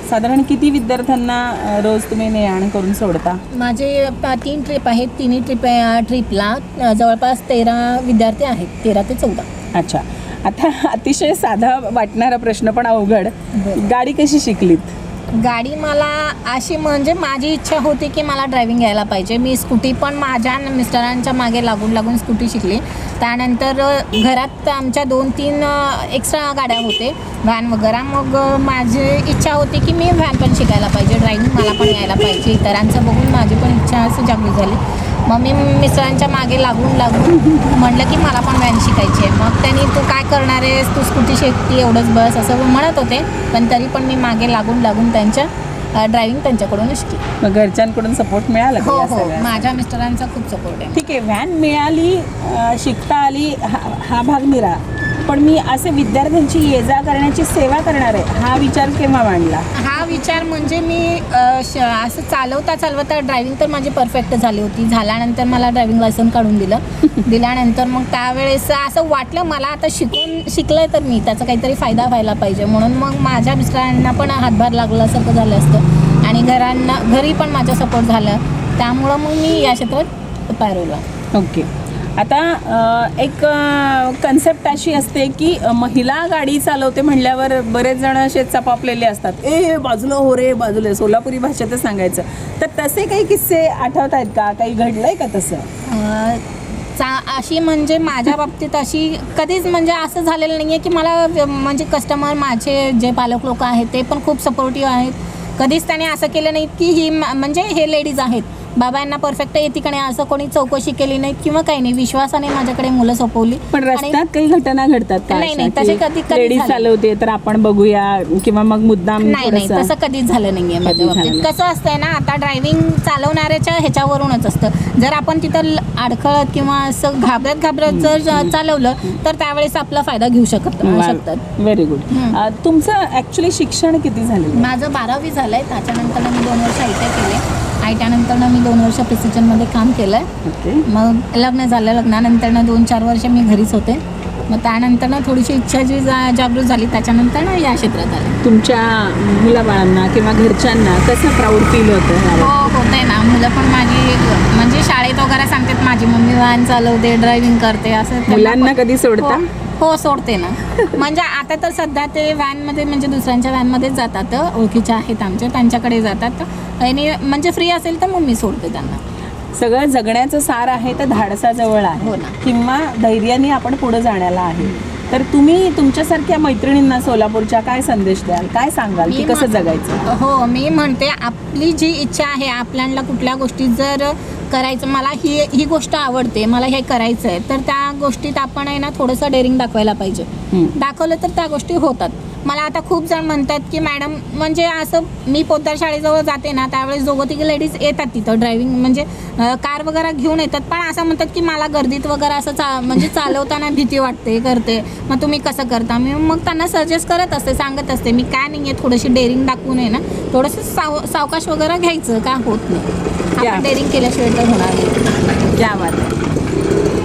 साधारण किती विद्यार्थ्यांना रोज तुम्ही ने आण करून सोडता? माझे 3 ट्रिप आहेत. तिन्ही ट्रिपला जवळपास 13 विद्यार्थी आहेत, 13 ते 14. अच्छा, आता अतिशय साधा वाटणारा प्रश्न पण अवघड, गाडी कशी शिकलीत? गाडी मला अशी म्हणजे माझी इच्छा होती की मला ड्रायव्हिंग यायला पाहिजे. मी स्कूटी पण माझ्या मिस्टरांच्या मागे लागून स्कूटी शिकली. त्यानंतर घरात आमच्या 2-3 एक्स्ट्रा गाड्या होते, व्हॅन वगैरे. मग माझी इच्छा होती की मी व्हॅन पण शिकायला पाहिजे, ड्रायव्हिंग मला पण यायला पाहिजे. इतरांचं बघून माझी पण इच्छा असं जागृत झाली. मग मी मिस्टरांच्या मागे लागून म्हटलं की मला पण व्हॅन शिकायची आहे. मग त्यांनी तू काय करणार आहेस, तू स्कूटी शिकती एवढंच बस असं म्हणत होते. पण तरी पण मी मागे लागून त्यांच्या ड्रायव्हिंग त्यांच्याकडून शिकली. मग घरच्यांकडून सपोर्ट मिळाला का हो या हो, सगळ्या? माझ्या मिस्टरांचा खूप सपोर्ट आहे. ठीक आहे, व्हॅन मिळाली, शिकता आली, हा भाग निरा. पण मी असे विद्यार्थ्यांची ये जा करण्याची सेवा करणार आहे, हा विचार केव्हा मांडला? हा विचार म्हणजे मी असं चालवता ड्रायव्हिंग तर माझी परफेक्ट झाली होती. झाल्यानंतर मला ड्रायव्हिंग लायसन काढून दिल्यानंतर मग त्यावेळेस असं वाटलं मला आता शिकलं तर मी त्याचा काहीतरी फायदा व्हायला पाहिजे. म्हणून मग माझ्या मिस्टरांना पण हातभार लागल्यासारखं झालं असतं आणि घरी पण माझा सपोर्ट झाला. त्यामुळं मग मी या क्षेत्रात पाय रोवला. ओके, आता एक कन्सेप्ट अशी असते की महिला गाडी चालवते म्हणल्यावर बरेच जण असे चपापलेले असतात, बाजूला हो रे बाजूला, सोलापुरी भाषेतच सांगायचं. तर तसे काही किस्से आठवत आहेत का? काही घडलंय का तसं? अशी म्हणजे माझ्या बाबतीत अशी कधीच म्हणजे असं झालेलं नाही आहे की मला म्हणजे कस्टमर माझे जे पालक लोक आहेत ते पण खूप सपोर्टिव्ह आहेत. कधीच त्याने असं केलं नाही की ही म्हणजे हे लेडीज आहेत बाबा यांना परफेक्ट येते का नाही असं कोणी चौकशी केली नाही किंवा काही नाही. विश्वासाने माझ्याकडे मुलं सोपवली. पण रस्त्यात काही घटना घडतात का? नाही, तसे कधी लेडीज चालवते तर आपण बघूया किंवा मग मुद्दाम नाही, तसं कधीच झालं नाहीये माझ्या बाबतीत. कसं असतंय ना, आता ड्रायव्हिंग चालवणाऱ्याच्या ह्याच्यावरूनच असतं. जर आपण तिथं अडखळत किंवा असं घाबरत जर चालवलं तर त्यावेळेस आपला फायदा घेऊ शकतात. Very good. तुमचं ऍक्च्युली शिक्षण किती झालं? माझं 12वी झालंय. त्याच्यानंतर मी 2 वर्ष ITI केले. ITI मी 2 वर्ष प्रिसिजनमध्ये काम केलं आहे. ओके. मग लग्न झालं. लग्नानंतर 2-4 वर्ष मी घरीच होते. मग त्यानंतर थोडीशी इच्छा जी जागृत झाली त्याच्यानंतर या क्षेत्रात आले. तुमच्या मुलाबाळांना किंवा घरच्यांना कसं प्राऊड फील होतं? हो, होतंय ना. मुलं पण माझी म्हणजे शाळेत वगैरे सांगतात माझी मम्मी व्हॅन चालवते, ड्रायव्हिंग करते असं. मुलांना कधी सोडता? हो, सोडते ना. म्हणजे आता तर सध्या ते व्हॅनमध्ये म्हणजे दुसऱ्यांच्या व्हॅनमध्येच जातात. ओळखीच्या आहेत आमच्या, त्यांच्याकडे जातात. आणि म्हणजे फ्री असेल तर मग मी सोडते त्यांना. सगळं जगण्याचं सार आहे तर धाडसाजवळ आहे. हो ना. किंवा धैर्याने आपण पुढे जाण्याला आहे. तर तुम्ही तुमच्यासारख्या मैत्रिणींना सोलापूरच्या काय संदेश द्याल, काय सांगाल की कसं जगायचं? हो, मी म्हणते आपली जी इच्छा आहे, आपल्याला कुठल्या गोष्टीत जर करायचं, मला ही गोष्ट आवडते, मला हे करायचं आहे, तर त्या गोष्टीत आपण आहे ना थोडंसं डेअरिंग दाखवायला पाहिजे. दाखवलं तर त्या गोष्टी होतात. मला आता खूप जण म्हणतात की मॅडम म्हणजे असं मी पोद्दार शाळेजवळ जाते ना त्यावेळेस 2-3 लेडीज येतात तिथं ड्रायव्हिंग म्हणजे कार वगैरे घेऊन येतात. पण असं म्हणतात की मला गर्दीत वगैरे असं म्हणजे चालवताना भीती वाटते करते, मग तुम्ही कसं करता? मी मग त्यांना सजेस्ट करत असते, सांगत असते मी काय नाही आहे, थोडीशी डेअरिंग दाखवून आहे ना थोडंसं सावकाश वगैरे घ्यायचं, का होत नाही. आपण डेअरिंग केल्याशिवाय तर होणार नाही. क्या बात आहे.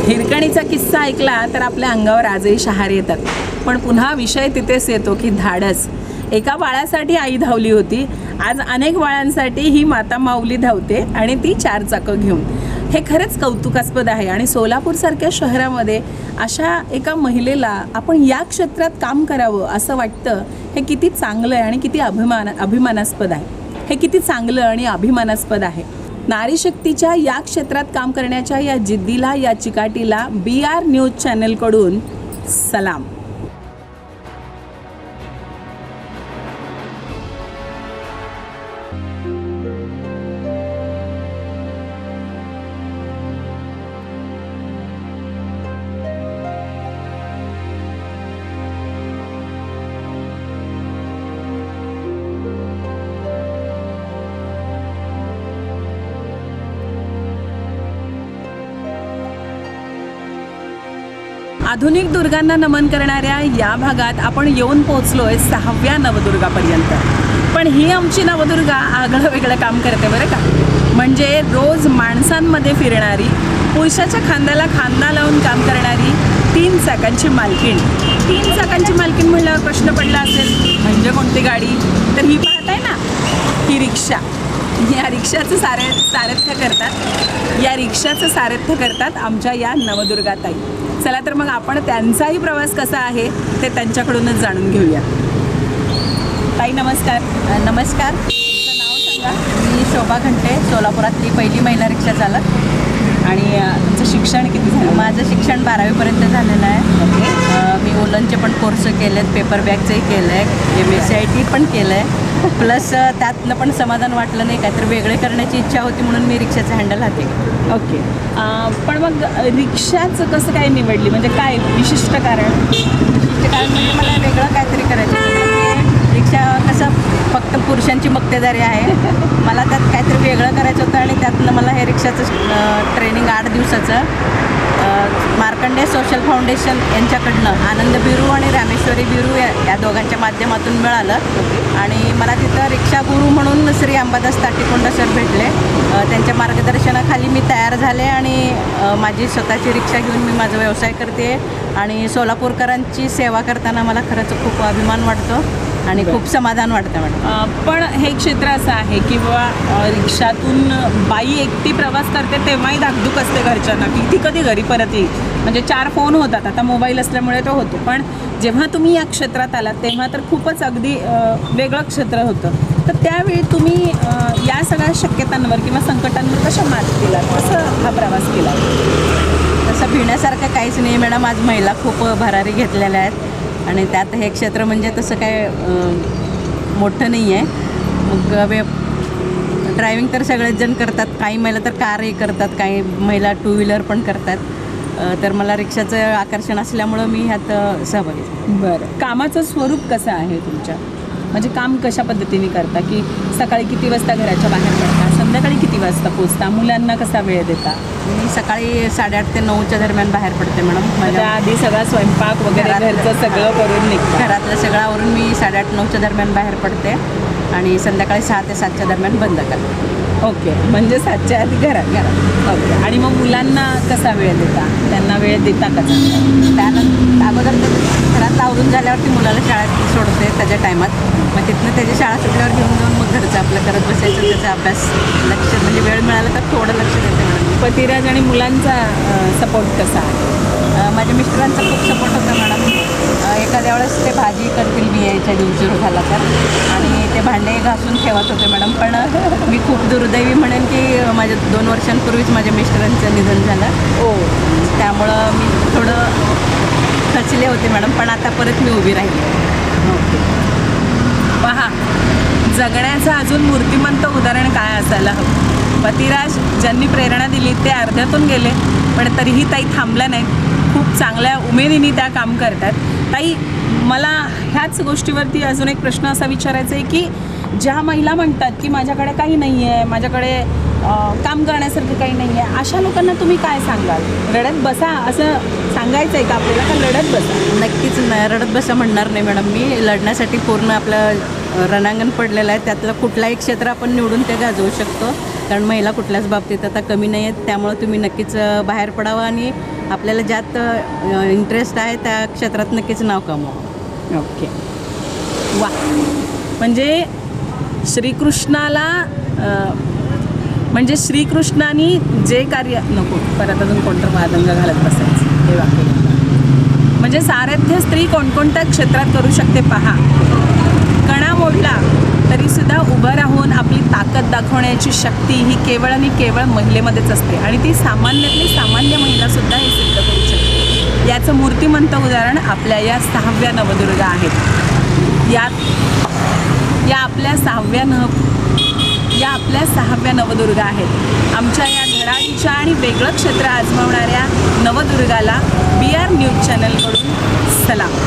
हिरकणीचा किस्सा ऐकला तर आपल्या अंगावर आजही शहारे येतात. पण पुन्हा विषय तिथेच येतो की धाडस. एका बाळासाठी आई धावली होती, आज अनेक बाळांसाठी ही माता माऊली धावते आणि ती 4 चाकं घेऊन. हे खरंच कौतुकास्पद आहे. आणि सोलापूरसारख्या शहरामध्ये अशा एका महिलेला आपण या क्षेत्रात काम करावं असं वाटतं. हे किती चांगलं आहे आणि किती अभिमानास्पद आहे. हे किती चांगलं आणि अभिमानास्पद आहे. नारी शक्तीच्या या क्षेत्रात काम करण्याच्या या जिद्दीला, या चिकाटीला BR न्यूज चॅनलकडून सलाम. आधुनिक दुर्गांना नमन करणाऱ्या या भागात आपण येऊन पोहोचलोय 6व्या नवदुर्गापर्यंत. पण ही आमची नवदुर्गा आगळं वेगळं काम करते बरं का. म्हणजे रोज माणसांमध्ये फिरणारी, पुरुषाच्या खांद्याला खांदा लावून काम करणारी 3 चाकांची मालकीण. 3 चाकांची मालकीण म्हणल्यावर प्रश्न पडला असेल म्हणजे कोणती गाडी, तर ही पाहताय ना, ही रिक्षा. या रिक्षाचं सारथ्य करतात, या रिक्षाचं सारथ्य करतात आमच्या या नवदुर्गाताई. चला तर मग आपण त्यांचाही प्रवास कसा आहे ते त्यांच्याकडूनच जाणून घेऊया. ताई नमस्कार. नमस्कार, तुमचं नाव सांगा. मी शोभा घंटे, सोलापुरातली पहिली महिला रिक्षा चालक. आणि तुमचं शिक्षण किती झालं? माझं शिक्षण 12वीपर्यंत झालेलं आहे. मी वुलनचे पण कोर्स केलेत, पेपर बॅगचंही केलं आहे, MSCIT पण केलं आहे. प्लस त्यातलं पण समाधान वाटलं नाही, काहीतरी वेगळे करण्याची इच्छा होती म्हणून मी रिक्षाचं हँडल हाती घेतलं. ओके. पण मग रिक्षाचं कसं काय निवडली, म्हणजे काय विशिष्ट कारण? कारण म्हणजे मला वेगळं काहीतरी करायचं होतं. रिक्षा कसं फक्त पुरुषांची मक्तेदारी आहे, मला त्यात काहीतरी वेगळं करायचं होतं आणि त्यातनं मला हे रिक्षाचं ट्रेनिंग 8 दिवसाचं मार्कंडे सोशल फाउंडेशन यांच्याकडनं आनंद बिरू आणि रामेश्वरी बिरू या दोघांच्या माध्यमातून मिळालं. आणि मला तिथं रिक्षा गुरु म्हणून श्री अंबादास ताटीकोंडा सर भेटले. त्यांच्या मार्गदर्शनाखाली मी तयार झाले आणि माझी स्वतःची रिक्षा घेऊन मी माझा व्यवसाय करते. आणि सोलापूरकरांची सेवा करताना मला खरंच खूप अभिमान वाटतो आणि खूप समाधान वाटतं मॅडम. पण हे क्षेत्र असं आहे की बाबा रिक्षातून बाई एकटी प्रवास करते तेव्हाही धाकधूक असते घरच्यांना की ती कधी घरी परत येईल. म्हणजे 4 फोन होतात, आता मोबाईल असल्यामुळे तो होतो. पण जेव्हा तुम्ही या क्षेत्रात आलात तेव्हा तर खूपच अगदी वेगळं क्षेत्र होतं. तर त्यावेळी तुम्ही या सगळ्या शक्यतांवर किंवा संकटांवर कशा मात केला, कसं हा प्रवास केला? तसं भिण्यासारखं काहीच नाही मॅडम. आज महिला खूप भरारी घेतलेल्या आहेत आणि त्यात हे क्षेत्र म्हणजे तसं काय मोठं नाही आहे. मग ड्रायव्हिंग तर सगळेच जण करतात, काही महिला तर कारही करतात, काही महिला 2 व्हीलर पण करतात. तर मला रिक्षाचं आकर्षण असल्यामुळं मी ह्यात सहभागी झाले. बरं. कामाचं स्वरूप कसं आहे तुमच्या, म्हणजे काम कशा पद्धतीने करता, की सकाळी किती वाजता घराच्या बाहेर पडता, संध्याकाळी किती वाजता पोचता, मुलांना कसा वेळ देता? मी सकाळी 8:30 ते 9च्या दरम्यान बाहेर पडते मॅडम. माझ्या आधी सगळा स्वयंपाक वगैरे घरचं सगळं करून निघता? घरातलं सगळं आवरून मी 8:30-9च्या दरम्यान बाहेर पडते आणि संध्याकाळी 6 ते 7च्या दरम्यान बंद करते. ओके. म्हणजे 7च्या आधी घरात. ओके. आणि मग मुलांना कसा वेळ देता, त्यांना वेळ देता का? त्यानंतर अगोदर घरात आवरून झाल्यावरती मुलाला शाळेत सोडते त्याच्या टायमात. मग तिथनं त्याची शाळा सुटल्यावर घेऊन जाऊन मग घरचं आपलं करत बसायचं, त्याचा अभ्यास लक्ष म्हणजे वेळ मिळाला तर थोडं लक्ष देते मॅडम. पतिराज आणि मुलांचा सपोर्ट कसा आहे? माझ्या मिस्टरांचा खूप सपोर्ट होता मॅडम. एखाद्या वेळेस ते भाजी करतील मी यायच्या दिवशी झाला तर, आणि ते भांडे घासून ठेवत होते मॅडम. पण मी खूप दुर्दैवी म्हणेन की माझ्या 2 वर्षांपूर्वीच माझ्या मिस्टरांचं निधन झालं. त्यामुळं मी थोडं खचले होते मॅडम, पण आता परत मी उभी राहिली. ओके. पहा, जगण्याचं अजून मूर्तिमंत उदाहरण काय असायला हवं. पतिराज ज्यांनी प्रेरणा दिली ते अर्ध्यातून गेले, पण तरीही ताई थांबल्या नाहीत. खूप चांगल्या उमेदीने त्या काम करतात. ताई, मला ह्याच गोष्टीवरती अजून एक प्रश्न असा विचारायचा आहे की ज्या महिला म्हणतात की माझ्याकडे काही नाही आहे, माझ्याकडे काम करण्यासारखं काही नाही आहे, अशा लोकांना तुम्ही काय सांगाल? रडत बसा असं सांगायचं आहे का आपल्याला, का लढत बसा? नक्कीच रडत बसा म्हणणार नाही मॅडम मी. लढण्यासाठी पूर्ण आपलं रणांगण पडलेलं आहे. त्यातलं कुठलाही क्षेत्र आपण निवडून ते गाजवू शकतो, कारण महिला कुठल्याच बाबतीत आता कमी नाही आहेत. त्यामुळं तुम्ही नक्कीच बाहेर पडावं आणि आपल्याला ज्यात इंटरेस्ट आहे त्या क्षेत्रात नक्कीच नाव कमवावं. ओके. वा. म्हणजे श्रीकृष्णाला म्हणजे श्रीकृष्णाने जे कार्य नको परत अजून कोणतं वादंग घालत बसायचं हे वाक्य. म्हणजे सारथ्य स्त्री कोणकोणत्या क्षेत्रात करू शकते पहा. कणा मोडला तरीसुद्धा उभं राहून आपली ताकद दाखवण्याची शक्ती ही केवळ आणि केवळ महिलेमध्येच असते आणि ती सामान्यातली सामान्य महिलासुद्धा हे सिद्ध करू शकते. याचं मूर्तिमंत उदाहरण आपल्या या 6व्या नवदुर्गा आहेत. या आपल्या 6व्या नवदुर्गा आहेत. आमच्या या धडाडीच्या आणि वेगळं क्षेत्र आजमावणाऱ्या नवदुर्गाला BR न्यूज चॅनलकडून सलाम.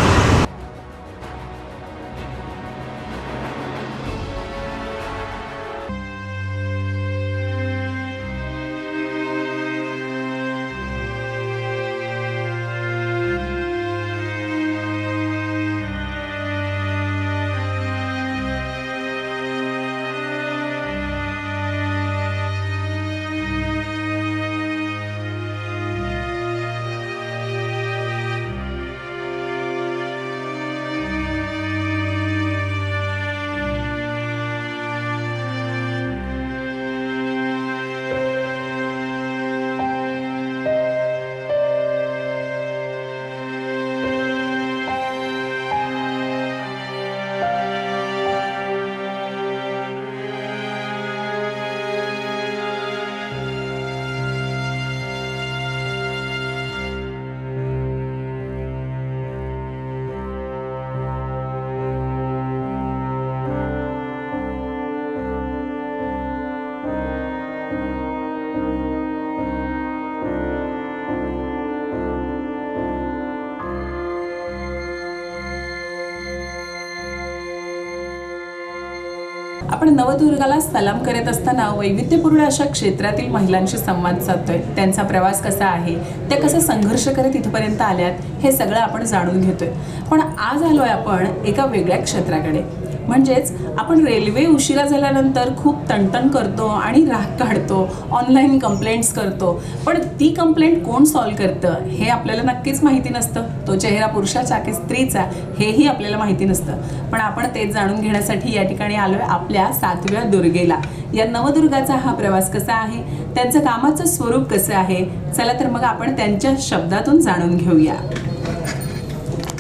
आपण नवदुर्गाला सलाम करत असताना वैविध्यपूर्ण अशा क्षेत्रातील महिलांशी संवाद साधतोय. त्यांचा प्रवास कसा आहे, त्या कसं संघर्ष करत इथपर्यंत आल्यात, हे सगळं आपण जाणून घेतोय. पण आज आलोय आपण एका वेगळ्या क्षेत्राकडे. म्हणजेच आपण रेल्वे उशिरा झाल्यानंतर खूप तणतण करतो आणि राग काढतो, ऑनलाईन कंप्लेंट्स करतो. पण ती कंप्लेंट कोण सॉल्व करतं हे आपल्याला नक्कीच माहिती नसतं. तो चेहरा पुरुषाचा की स्त्रीचा हेही आपल्याला माहिती नसतं. पण आपण तेच जाणून घेण्यासाठी या ठिकाणी आलोय आपल्या 7व्या दुर्गेला. या नवदुर्गाचा हा प्रवास कसा आहे, त्यांचं कामाचं स्वरूप कसं आहे, चला तर मग आपण त्यांच्या शब्दातून जाणून घेऊया.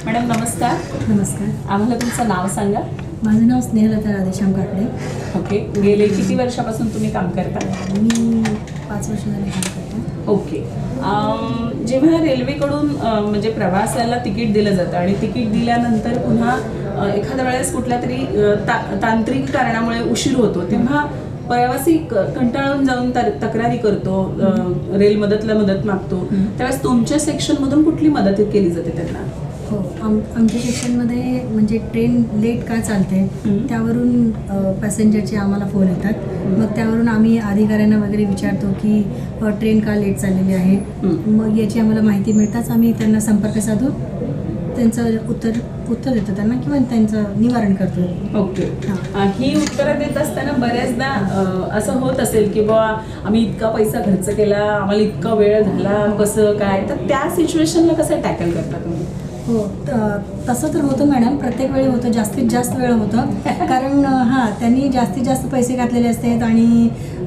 मॅडम नमस्कार. नमस्कार. आम्हाला तुमचं नाव सांगा. माझं नाव स्नेहलता राधेश्याम काकडे. ओके. गेले किती वर्षापासून तुम्ही काम करता? मी 5 वर्ष झाले काम करते. ओके. जेव्हा रेल्वेकडून म्हणजे प्रवासाला तिकीट दिलं जातं आणि तिकीट दिल्यानंतर पुन्हा एखाद्या वेळेस कुठल्या तरी तांत्रिक कारणामुळे उशीर होतो, तेव्हा प्रवासी कंटाळून जाऊन तक्रारी करतो, रेल मदतला मदत मागतो. त्यावेळेस तुमच्या सेक्शनमधून कुठली मदत केली जाते त्यांना? हो, आमच्या सेक्शनमध्ये म्हणजे ट्रेन लेट का चालते त्यावरून पॅसेंजरचे आम्हाला फोन येतात. मग त्यावरून आम्ही अधिकाऱ्यांना वगैरे विचारतो की ट्रेन का लेट चाललेली आहे. मग याची आम्हाला माहिती मिळताच आम्ही त्यांना संपर्क साधून त्यांचं उत्तर देतो त्यांना किंवा त्यांचं निवारण करतो. ओके. ही उत्तरं देत असताना बऱ्याचदा असं होत असेल की बाबा आम्ही इतका पैसा खर्च केला, आम्हाला इतका वेळ झाला, कसं काय, तर त्या सिच्युएशनला कसं टॅकल करता तुम्ही? हो, तसं तर होतं मॅडम, प्रत्येक वेळी होतं, जास्तीत जास्त वेळ होतं. कारण त्यांनी जास्तीत जास्त पैसे घातलेले असतात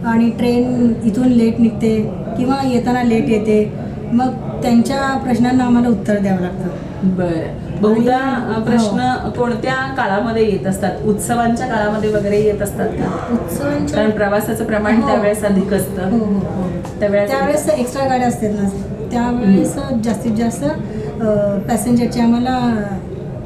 आणि ट्रेन इथून लेट निघते किंवा येताना लेट येते. मग त्यांच्या प्रश्नांना आम्हाला उत्तर द्यावं लागतं. बरं. बहुधा प्रश्न कोणत्या काळामध्ये येत असतात? उत्सवांच्या काळामध्ये वगैरे येत असतात का? उत्सवांच्या कारण प्रवासाचं प्रमाण त्यावेळेस अधिक असतं. हो. त्यावेळेस एक्स्ट्रा गाड्या असतात ना, त्यावेळेस जास्तीत जास्त पॅसेंजरचे आम्हाला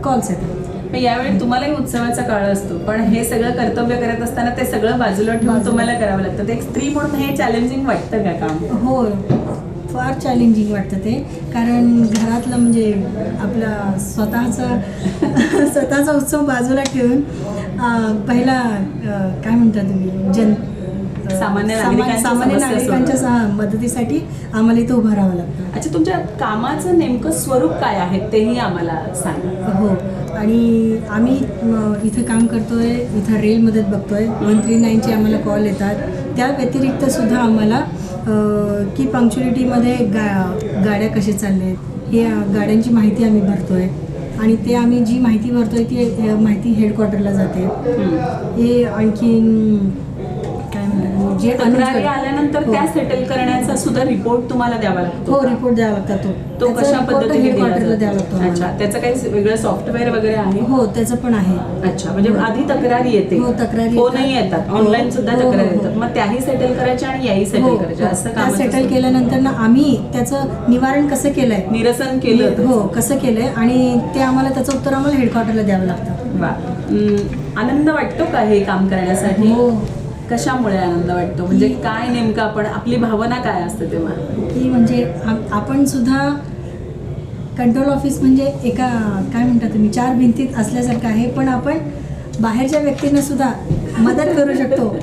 कॉल्स येतात. यावेळी तुम्हालाही उत्सवाचा काळ असतो, पण हे सगळं कर्तव्य करत असताना ते सगळं बाजूला ठेवून तुम्हाला करावं लागतं. ते एक स्त्री म्हणून हे चॅलेंजिंग वाटतं का काम? हो, फार चॅलेंजिंग वाटतं ते. कारण घरातलं म्हणजे आपला स्वतःचा उत्सव बाजूला ठेवून पहिला काय म्हणता तुम्ही सामान्य नागरिकांच्या मदतीसाठी आम्हाला इथं उभं राहावं लागतं. अच्छा, तुमच्या कामाचं नेमकं स्वरूप काय आहे तेही आम्हाला सांगा. हो, आणि आम्ही इथं काम करतोय, इथं रेल मदत बघतोय. 139चे आम्हाला कॉल येतात. त्या व्यतिरिक्त सुद्धा आम्हाला की पंक्च्युअलिटीमध्ये गाड्या कशा चालल्यात हे गाड्यांची माहिती आम्ही भरतोय आणि ते आम्ही जी माहिती भरतोय ती माहिती हेडक्वार्टरला जाते. हे आणखीन काय म्हणतात जे तक्रारी आल्यानंतर त्या सेटल करण्याचा सुद्धा रिपोर्ट तुम्हाला द्यावा लागतो? हो, रिपोर्ट द्यावा लागतो. तो कशा पद्धतीने हेडक्वार्टरला द्यावा लागतो. अच्छा, त्याचं काही वेगळं सॉफ्टवेअर वगैरे आहे? हो, त्याचं पण आहे. अच्छा, म्हणजे आधी तक्रारी येते, हो, तक्रारी फोनही येतात, ऑनलाईन सुद्धा तक्रारी येतात, मग त्याही सेटल करायच्या आणि याही सेटल करायच्या, असं काम सेटल केल्यानंतर ना आम्ही त्याचं निवारण कसं केलंय, निरसन केलं, हो कसं केलंय आणि ते आम्हाला त्याचं उत्तर आम्हाला हेडक्वार्टरला द्यावं लागतं. वा. आनंद वाटतो का हे काम करण्यासाठी? हो. कशामुळे आनंद वाटतो, म्हणजे काय नेमकं आपण, आपली भावना काय असते तेव्हा? की म्हणजे आपण सुद्धा कंट्रोल ऑफिस म्हणजे एका काय म्हणता तुम्ही 4 भिंतीत असल्यासारखं आहे, पण आपण बाहेरच्या व्यक्तींना सुद्धा मदत करू शकतो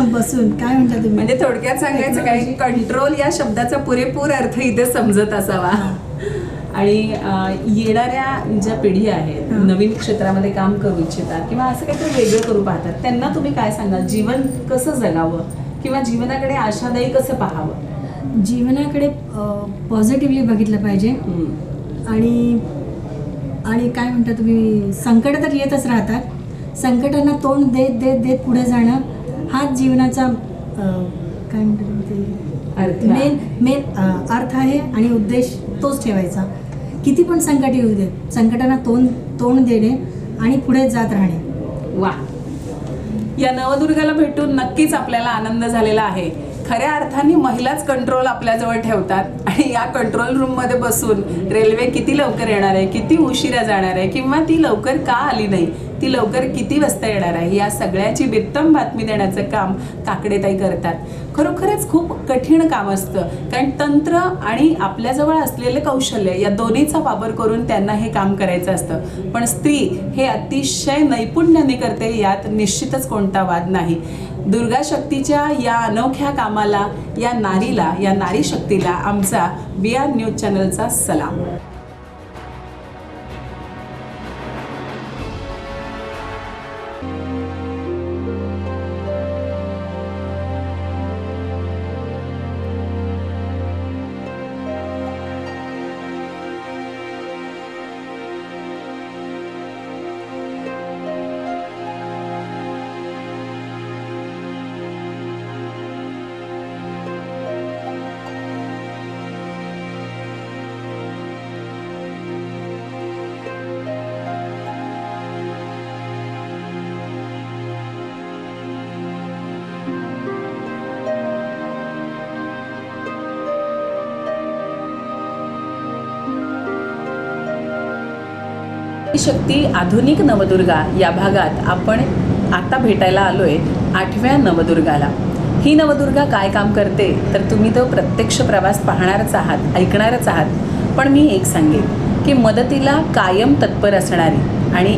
बसून. काय म्हणता तुम्ही? म्हणजे थोडक्यात सांगायचं काय, कंट्रोल या शब्दाचा पुरेपूर अर्थ इथे समजत असावा. आणि येणाऱ्या ज्या पिढी आहेत, नवीन क्षेत्रामध्ये काम करू इच्छितात किंवा असं काहीतरी वेगळं करू पाहतात, त्यांना तुम्ही काय सांगाल? जीवन कसं जगावं किंवा जीवनाकडे आशादायी कसं पाहावं? जीवनाकडे पॉझिटिव्हली बघितलं पाहिजे. आणि काय म्हणता तुम्ही, संकट तर येतच राहतात, संकटांना तोंड देत देत देत पुढे जाणं हाच जीवनाचा काय म्हणतात ते मेन अर्थ आहे आणि उद्देश तोच ठेवायचा. किती पण संकट येऊ दे, संकटांना तोंड देणे आणि पुढे जात राहणे. वा. या नवदुर्गाला भेटून नक्कीच आपल्याला आनंद झालेला आहे. खऱ्या अर्थाने महिलाच कंट्रोल आपल्याजवळ ठेवतात आणि या कंट्रोल रूममध्ये बसून रेल्वे किती लवकर येणार आहे, किती उशिरा जाणार आहे किंवा ती लवकर का आली नाही ती लवकर किती वाजता येणार आहे, या सगळ्याची बित्तम बातमी देण्याचं काम काकडेताई करतात. खरोखरच खूप कठीण काम असतं, कारण तंत्र आणि आपल्याजवळ असलेले कौशल्य या दोन्हीचा वापर करून त्यांना हे काम करायचं असतं. पण स्त्री हे अतिशय नैपुण्याने करते, यात निश्चितच कोणता वाद नाही. दुर्गा शक्तीच्या या अनोख्या कामाला, या नारीला, या नारी शक्तीला आमचा VR न्यूज चॅनलचा सलाम. शक्ती आधुनिक नवदुर्गा या भागात आपण आता भेटायला आलोय 8व्या नवदुर्गाला. ही नवदुर्गा काय काम करते तर तुम्ही तो प्रत्यक्ष प्रवास पाहणारच आहात, ऐकणारच आहात. पण मी एक सांगेन की मदतीला कायम तत्पर असणारी आणि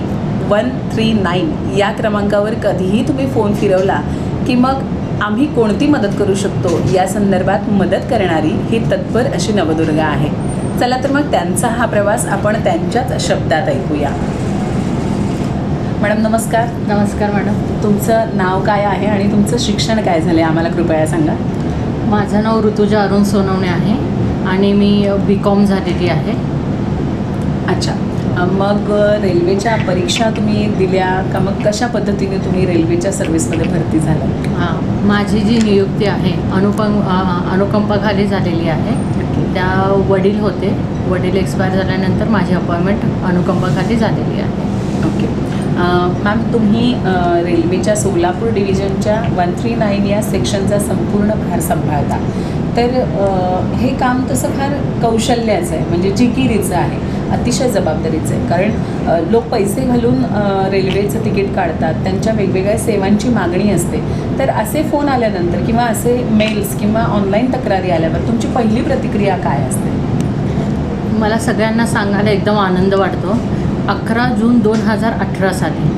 139 या क्रमांकावर कधीही तुम्ही फोन फिरवला की मग आम्ही कोणती मदत करू शकतो या संदर्भात मदत करणारी ही तत्पर अशी नवदुर्गा आहे. चला तर मग त्यांचा हा प्रवास आपण त्यांच्याच शब्दात ऐकूया. मॅडम नमस्कार. नमस्कार मॅडम. तुमचं नाव काय आहे आणि तुमचं शिक्षण काय झालं आम्हाला कृपया सांगा. माझं नाव ऋतुजा अरुण सोनवणे आहे आणि मी BCom झालेली आहे. अच्छा, मग रेल्वेच्या परीक्षा तुम्ही दिल्या का, मग कशा पद्धतीने तुम्ही रेल्वेच्या सर्व्हिसमध्ये भरती झाला? हां, माझी जी नियुक्ती आहे अनुकंपाखाली झालेली आहे. त्या वडील होते, वडील एक्सपायर झाल्यानंतर माझी अपॉइंटमेंट अनुकंपाखाली झालेली आहे. ओके मॅम, तुम्ही रेल्वेच्या सोलापूर डिव्हिजनच्या 139 या सेक्शनचा संपूर्ण भार सांभाळता. तर हे काम तसं फार कौशल्याचं आहे, म्हणजे जिकिरीचं आहे, अतिशय जबाबदारीचं आहे. कारण लोक पैसे घालून रेल्वेचं तिकीट काढतात, त्यांच्या वेगवेगळ्या सेवांची मागणी असते. तर असे फोन आल्यानंतर किंवा असे मेल्स किंवा ऑनलाईन तक्रारी आल्यावर तुमची पहिली प्रतिक्रिया काय असते? मला सगळ्यांना सांगायला एकदम आनंद वाटतो. 11 जून 2018 साली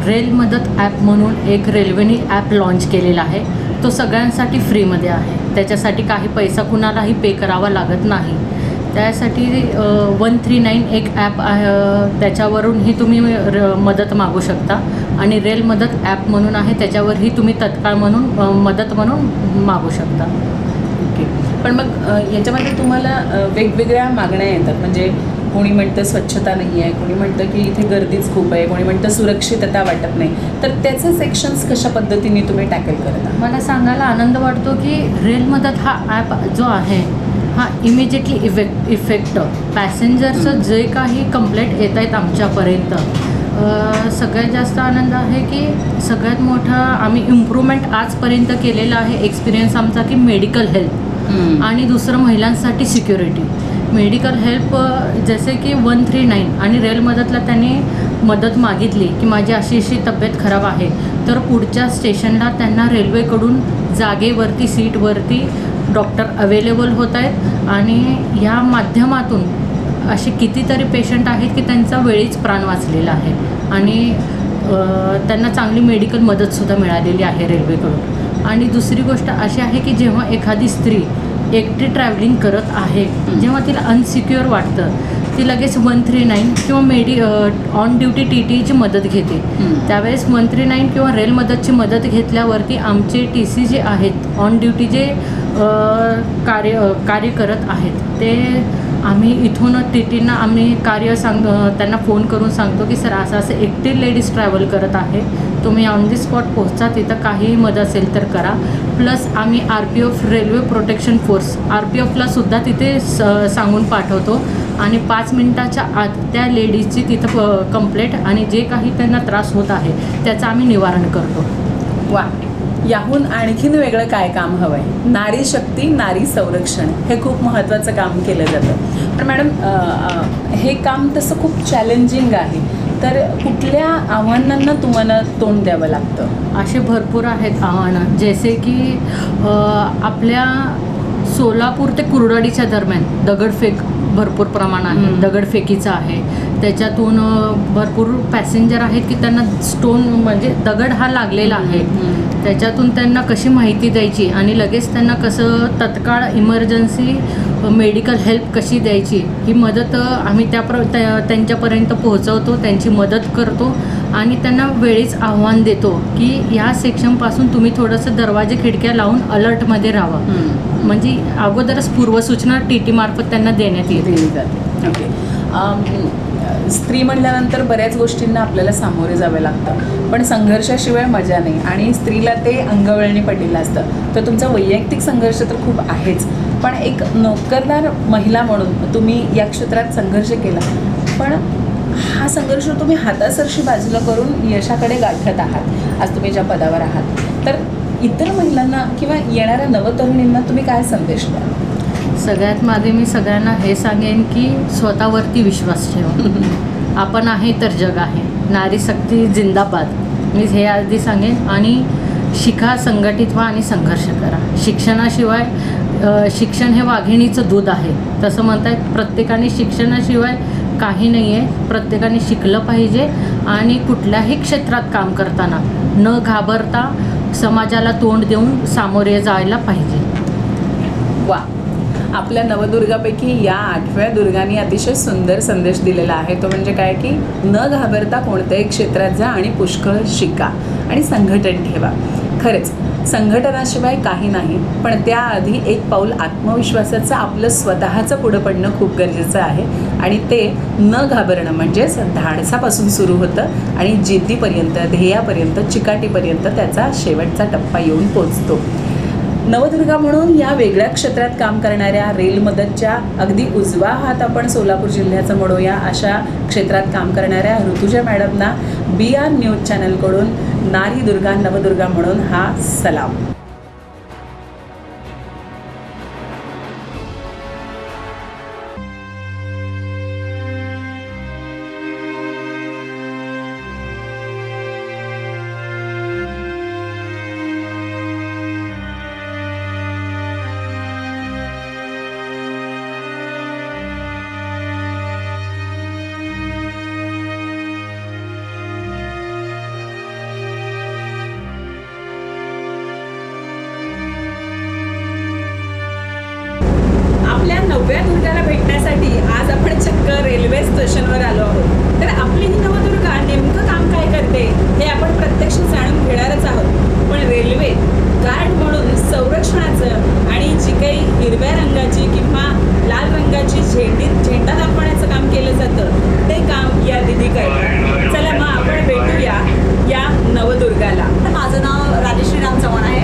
रेल मदत ॲप म्हणून एक रेल्वेने ॲप लॉन्च केलेला आहे. तो सगळ्यांसाठी फ्रीमध्ये आहे. त्याच्यासाठी काही पैसा कुणालाही पे करावा लागत नाही. त्यासाठी 139 एक ॲप आहे, त्याच्यावरूनही तुम्ही मदत मागू शकता. आणि रेल मदत ॲप म्हणून आहे, त्याच्यावरही तुम्ही तत्काळ म्हणून मदत म्हणून मागू शकता. ओके, पण मग याच्यामध्ये तुम्हाला वेगवेगळ्या मागण्या येतात. म्हणजे कोणी म्हणतं स्वच्छता नाही आहे, कोणी म्हणतं की इथे गर्दीच खूप आहे, कोणी म्हणतं सुरक्षितता वाटत नाही. तर त्याचे सेक्शन्स कशा पद्धतीने तुम्ही टॅकल करता? मला सांगायला आनंद वाटतो की रेल मदत हा ॲप जो आहे हा इमिजिएटली इफेक्ट पॅसेंजरचं जे काही कंप्लेंट येत आहेत आमच्यापर्यंत, सगळ्यात जास्त आनंद आहे की सगळ्यात मोठा आम्ही इम्प्रूव्हमेंट आजपर्यंत केलेला आहे एक्सपिरियन्स आमचा की मेडिकल हेल्प आणि दुसरं महिलांसाठी सिक्युरिटी. मेडिकल हेल्प जसे की 139 आणि रेल मदतला त्यांनी मदत मागितली की माझी अशी अशी तब्येत खराब आहे, तर पुढच्या स्टेशनला त्यांना रेल्वेकडून जागेवरती सीटवरती डॉक्टर अवेलेबल होत आहेत. आणि ह्या माध्यमातून असे कितीतरी पेशंट आहेत की त्यांचा वेळीच प्राण वाचलेला आहे आणि त्यांना चांगली मेडिकल मदतसुद्धा मिळालेली आहे रेल्वेकडून. आणि दुसरी गोष्ट अशी आहे की जेव्हा एखादी स्त्री एकटी ट्रॅव्हलिंग करत आहे, जेव्हा तिला अनसिक्युअर वाटतं, ती लगेच 139 किंवा ऑन ड्युटी TTEची मदत घेते. त्यावेळेस 139 किंवा रेल मदतची मदत घेतल्यावरती आमचे TC जे आहेत, ऑन ड्युटी जे कार्य करत आहेत, ते आम्ही इथून TTEना आम्ही त्यांना फोन करून सांगतो की सर असं असं एकटी लेडीज ट्रॅव्हल करत आहे, तुम्ही ऑन दी स्पॉट पोहोचा, तिथं काहीही मदत असेल तर करा. प्लस आम्ही RPF रेल्वे प्रोटेक्शन फोर्स RPFला सुद्धा तिथे सांगून पाठवतो आणि 5 मिनिटाच्या आत त्या लेडीजची तिथं कंप्लेंट आणि जे काही त्यांना त्रास होत आहे त्याचं आम्ही निवारण करतो. वा, याहून आणखीन वेगळं काय काम हवं आहे? नारी शक्ती, नारी संरक्षण हे खूप महत्त्वाचं काम केलं जातं. पण मॅडम हे काम तसं खूप चॅलेंजिंग आहे, तर कुठल्या आव्हानांना तुम्हाला तोंड द्यावं लागतं? असे भरपूर आहेत आव्हानं, जसे की आपल्या सोलापूर ते कुर्डवाडीच्या दरम्यान दगडफेक भरपूर प्रमाण आहे, दगडफेकीचं आहे. त्याच्यातून भरपूर पॅसेंजर आहेत की त्यांना स्टोन म्हणजे दगड हा लागलेला आहे. त्याच्यातून त्यांना कशी माहिती द्यायची आणि लगेच त्यांना कसं तत्काळ इमर्जन्सी मेडिकल हेल्प कशी द्यायची ही मदत आम्ही त्यांच्यापर्यंत पोहोचवतो, त्यांची मदत करतो आणि त्यांना वेळीच आव्हान देतो की ह्या सेक्शनपासून तुम्ही थोडंसं दरवाजे खिडक्या लावून अलर्टमध्ये राहावं. म्हणजे अगोदरच पूर्वसूचना TT मार्फत त्यांना देण्यात दिली जाते. ओके. स्त्री म्हटल्यानंतर बऱ्याच गोष्टींना आपल्याला सामोरे जावे लागतं, पण संघर्षाशिवाय मजा नाही आणि स्त्रीला ते अंगवळणी पडलेलं असतं. तर तुमचा वैयक्तिक संघर्ष तर खूप आहेच, पण एक नोकरदार महिला म्हणून तुम्ही या क्षेत्रात संघर्ष केला, पण हा संघर्ष तुम्ही हातासरशी बाजूला करून यशाकडे गाठत आहात. आज तुम्ही ज्या पदावर आहात, तर इतर महिलांना किंवा येणाऱ्या नवतरुणींना तुम्ही काय संदेश द्याल? सगळ्यात मागे मी सगळ्यांना हे सांगेन की स्वतःवरती विश्वास ठेवा. आपण आहे तर जग आहे. नारी शक्ती जिंदाबाद मी हे आधी सांगेन. आणि शिका, संघटित व्हा आणि संघर्ष करा. शिक्षणाशिवाय शिक्षण हे वाघिणीचं दूध आहे तसं म्हणतात. प्रत्येकाने शिक्षणाशिवाय काही नाही आहे. प्रत्येकाने शिकलं पाहिजे आणि कुठल्याही क्षेत्रात काम करताना न घाबरता समाजाला तोंड देऊन सामोरे जायला पाहिजे. वा, आपल्या नवदुर्गापैकी या 8व्या दुर्गांनी अतिशय सुंदर संदेश दिलेला आहे. तो म्हणजे काय की न घाबरता कोणत्याही क्षेत्रात जा आणि पुष्कळ शिका आणि संघटन ठेवा. खरंच संघटनाशिवाय काही नाही, पण त्याआधी एक पाऊल आत्मविश्वासाचं आपलं स्वतःचं पुढं पडणं खूप गरजेचं आहे आणि ते न घाबरणं म्हणजेच धाडसापासून सुरू होतं आणि जिद्दीपर्यंत, ध्येयापर्यंत, चिकाटीपर्यंत त्याचा शेवटचा टप्पा येऊन पोचतो. नवदुर्गा म्हणून या वेगळ्या क्षेत्रात काम करणाऱ्या रेल मदतच्या अगदी उजवा हात आपण सोलापूर जिल्ह्याचं म्हणूया अशा क्षेत्रात काम करणाऱ्या ऋतुजा मॅडमना BR न्यूज चॅनलकडून नारी दुर्गा नवदुर्गा म्हणून हा सलाम. आपल्या 9व्या दुर्गाला भेटण्यासाठी आज आपण चक्क रेल्वे स्टेशनवर आलो आहोत. तर आपली ही नवदुर्गा नेमकं काम काय करते हे आपण प्रत्यक्ष जाणून घेणारच आहोत. पण रेल्वे गार्ड म्हणून संरक्षणाचं आणि जी काही हिरव्या रंगाची किंवा लाल रंगाची झेंडा दाखवण्याचं काम केलं जातं ते काम या दिदी करतात. चला मग आपण भेटूया या नवदुर्गाला. माझं नाव राजश्री राम चव्हाण आहे.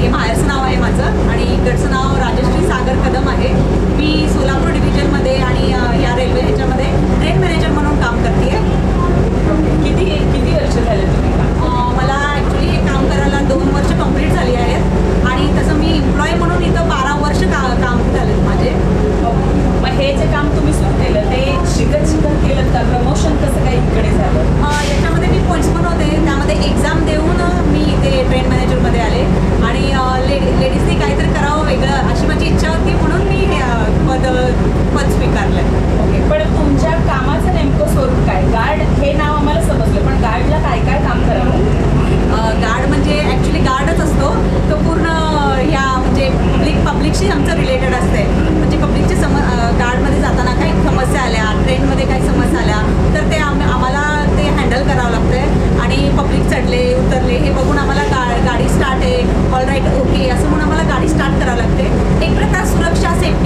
हे माहेरचं नाव आहे माझं आणि इकडचं नाव राजश्री सागर कदम आहे. मी सोलापूर डिव्हिजनमध्ये आणि या रेल्वे ह्याच्यामध्ये ट्रेन मॅनेजर म्हणून काम करते आहे. किती वर्ष झाले तुम्ही काम? मला ॲक्च्युली हे काम करायला 2 वर्ष कंप्लीट झाली आहेत आणि तसं मी एम्प्लॉई म्हणून इथं 12 वर्ष काम झालेत माझे. मग हे जे काम तुम्ही सुरू केलं ते शिकत केलं का? प्रमोशन कसं काही इकडे झालं? याच्यामध्ये मी पॉईंट्स पण होते, त्यामध्ये एक्झाम देऊन मी इथे ट्रेन मॅनेजरमध्ये आले आणि लेडीजनी काहीतरी करावं वेगळं अशी माझी इच्छा होती म्हणून मी पद स्वीकारलं. ओके, पण तुमच्या कामाचं नेमकं स्वरूप काय? गार्ड हे नाव आम्हाला समजलं, पण गार्डला काय काय काम करावं? गार्ड म्हणजे ॲक्च्युली गार्डच असतो तो पूर्ण ह्या म्हणजे पब्लिकशी आमचं रिलेटेड असते. म्हणजे पब्लिकचे गार्डमध्ये जाताना काही समस्या आल्या, ट्रेनमध्ये काही समस्या आल्या तर ते आम्हाला ते हँडल करावं लागतं आहे आणि पब्लिक चढले उतरले हे बघून आम्हाला गाडी स्टार्ट आहे ऑल राईट ओके असं म्हणून आम्हाला गाडी स्टार्ट करावं लागते. एक प्रकार सुरक्षा सेफ्टी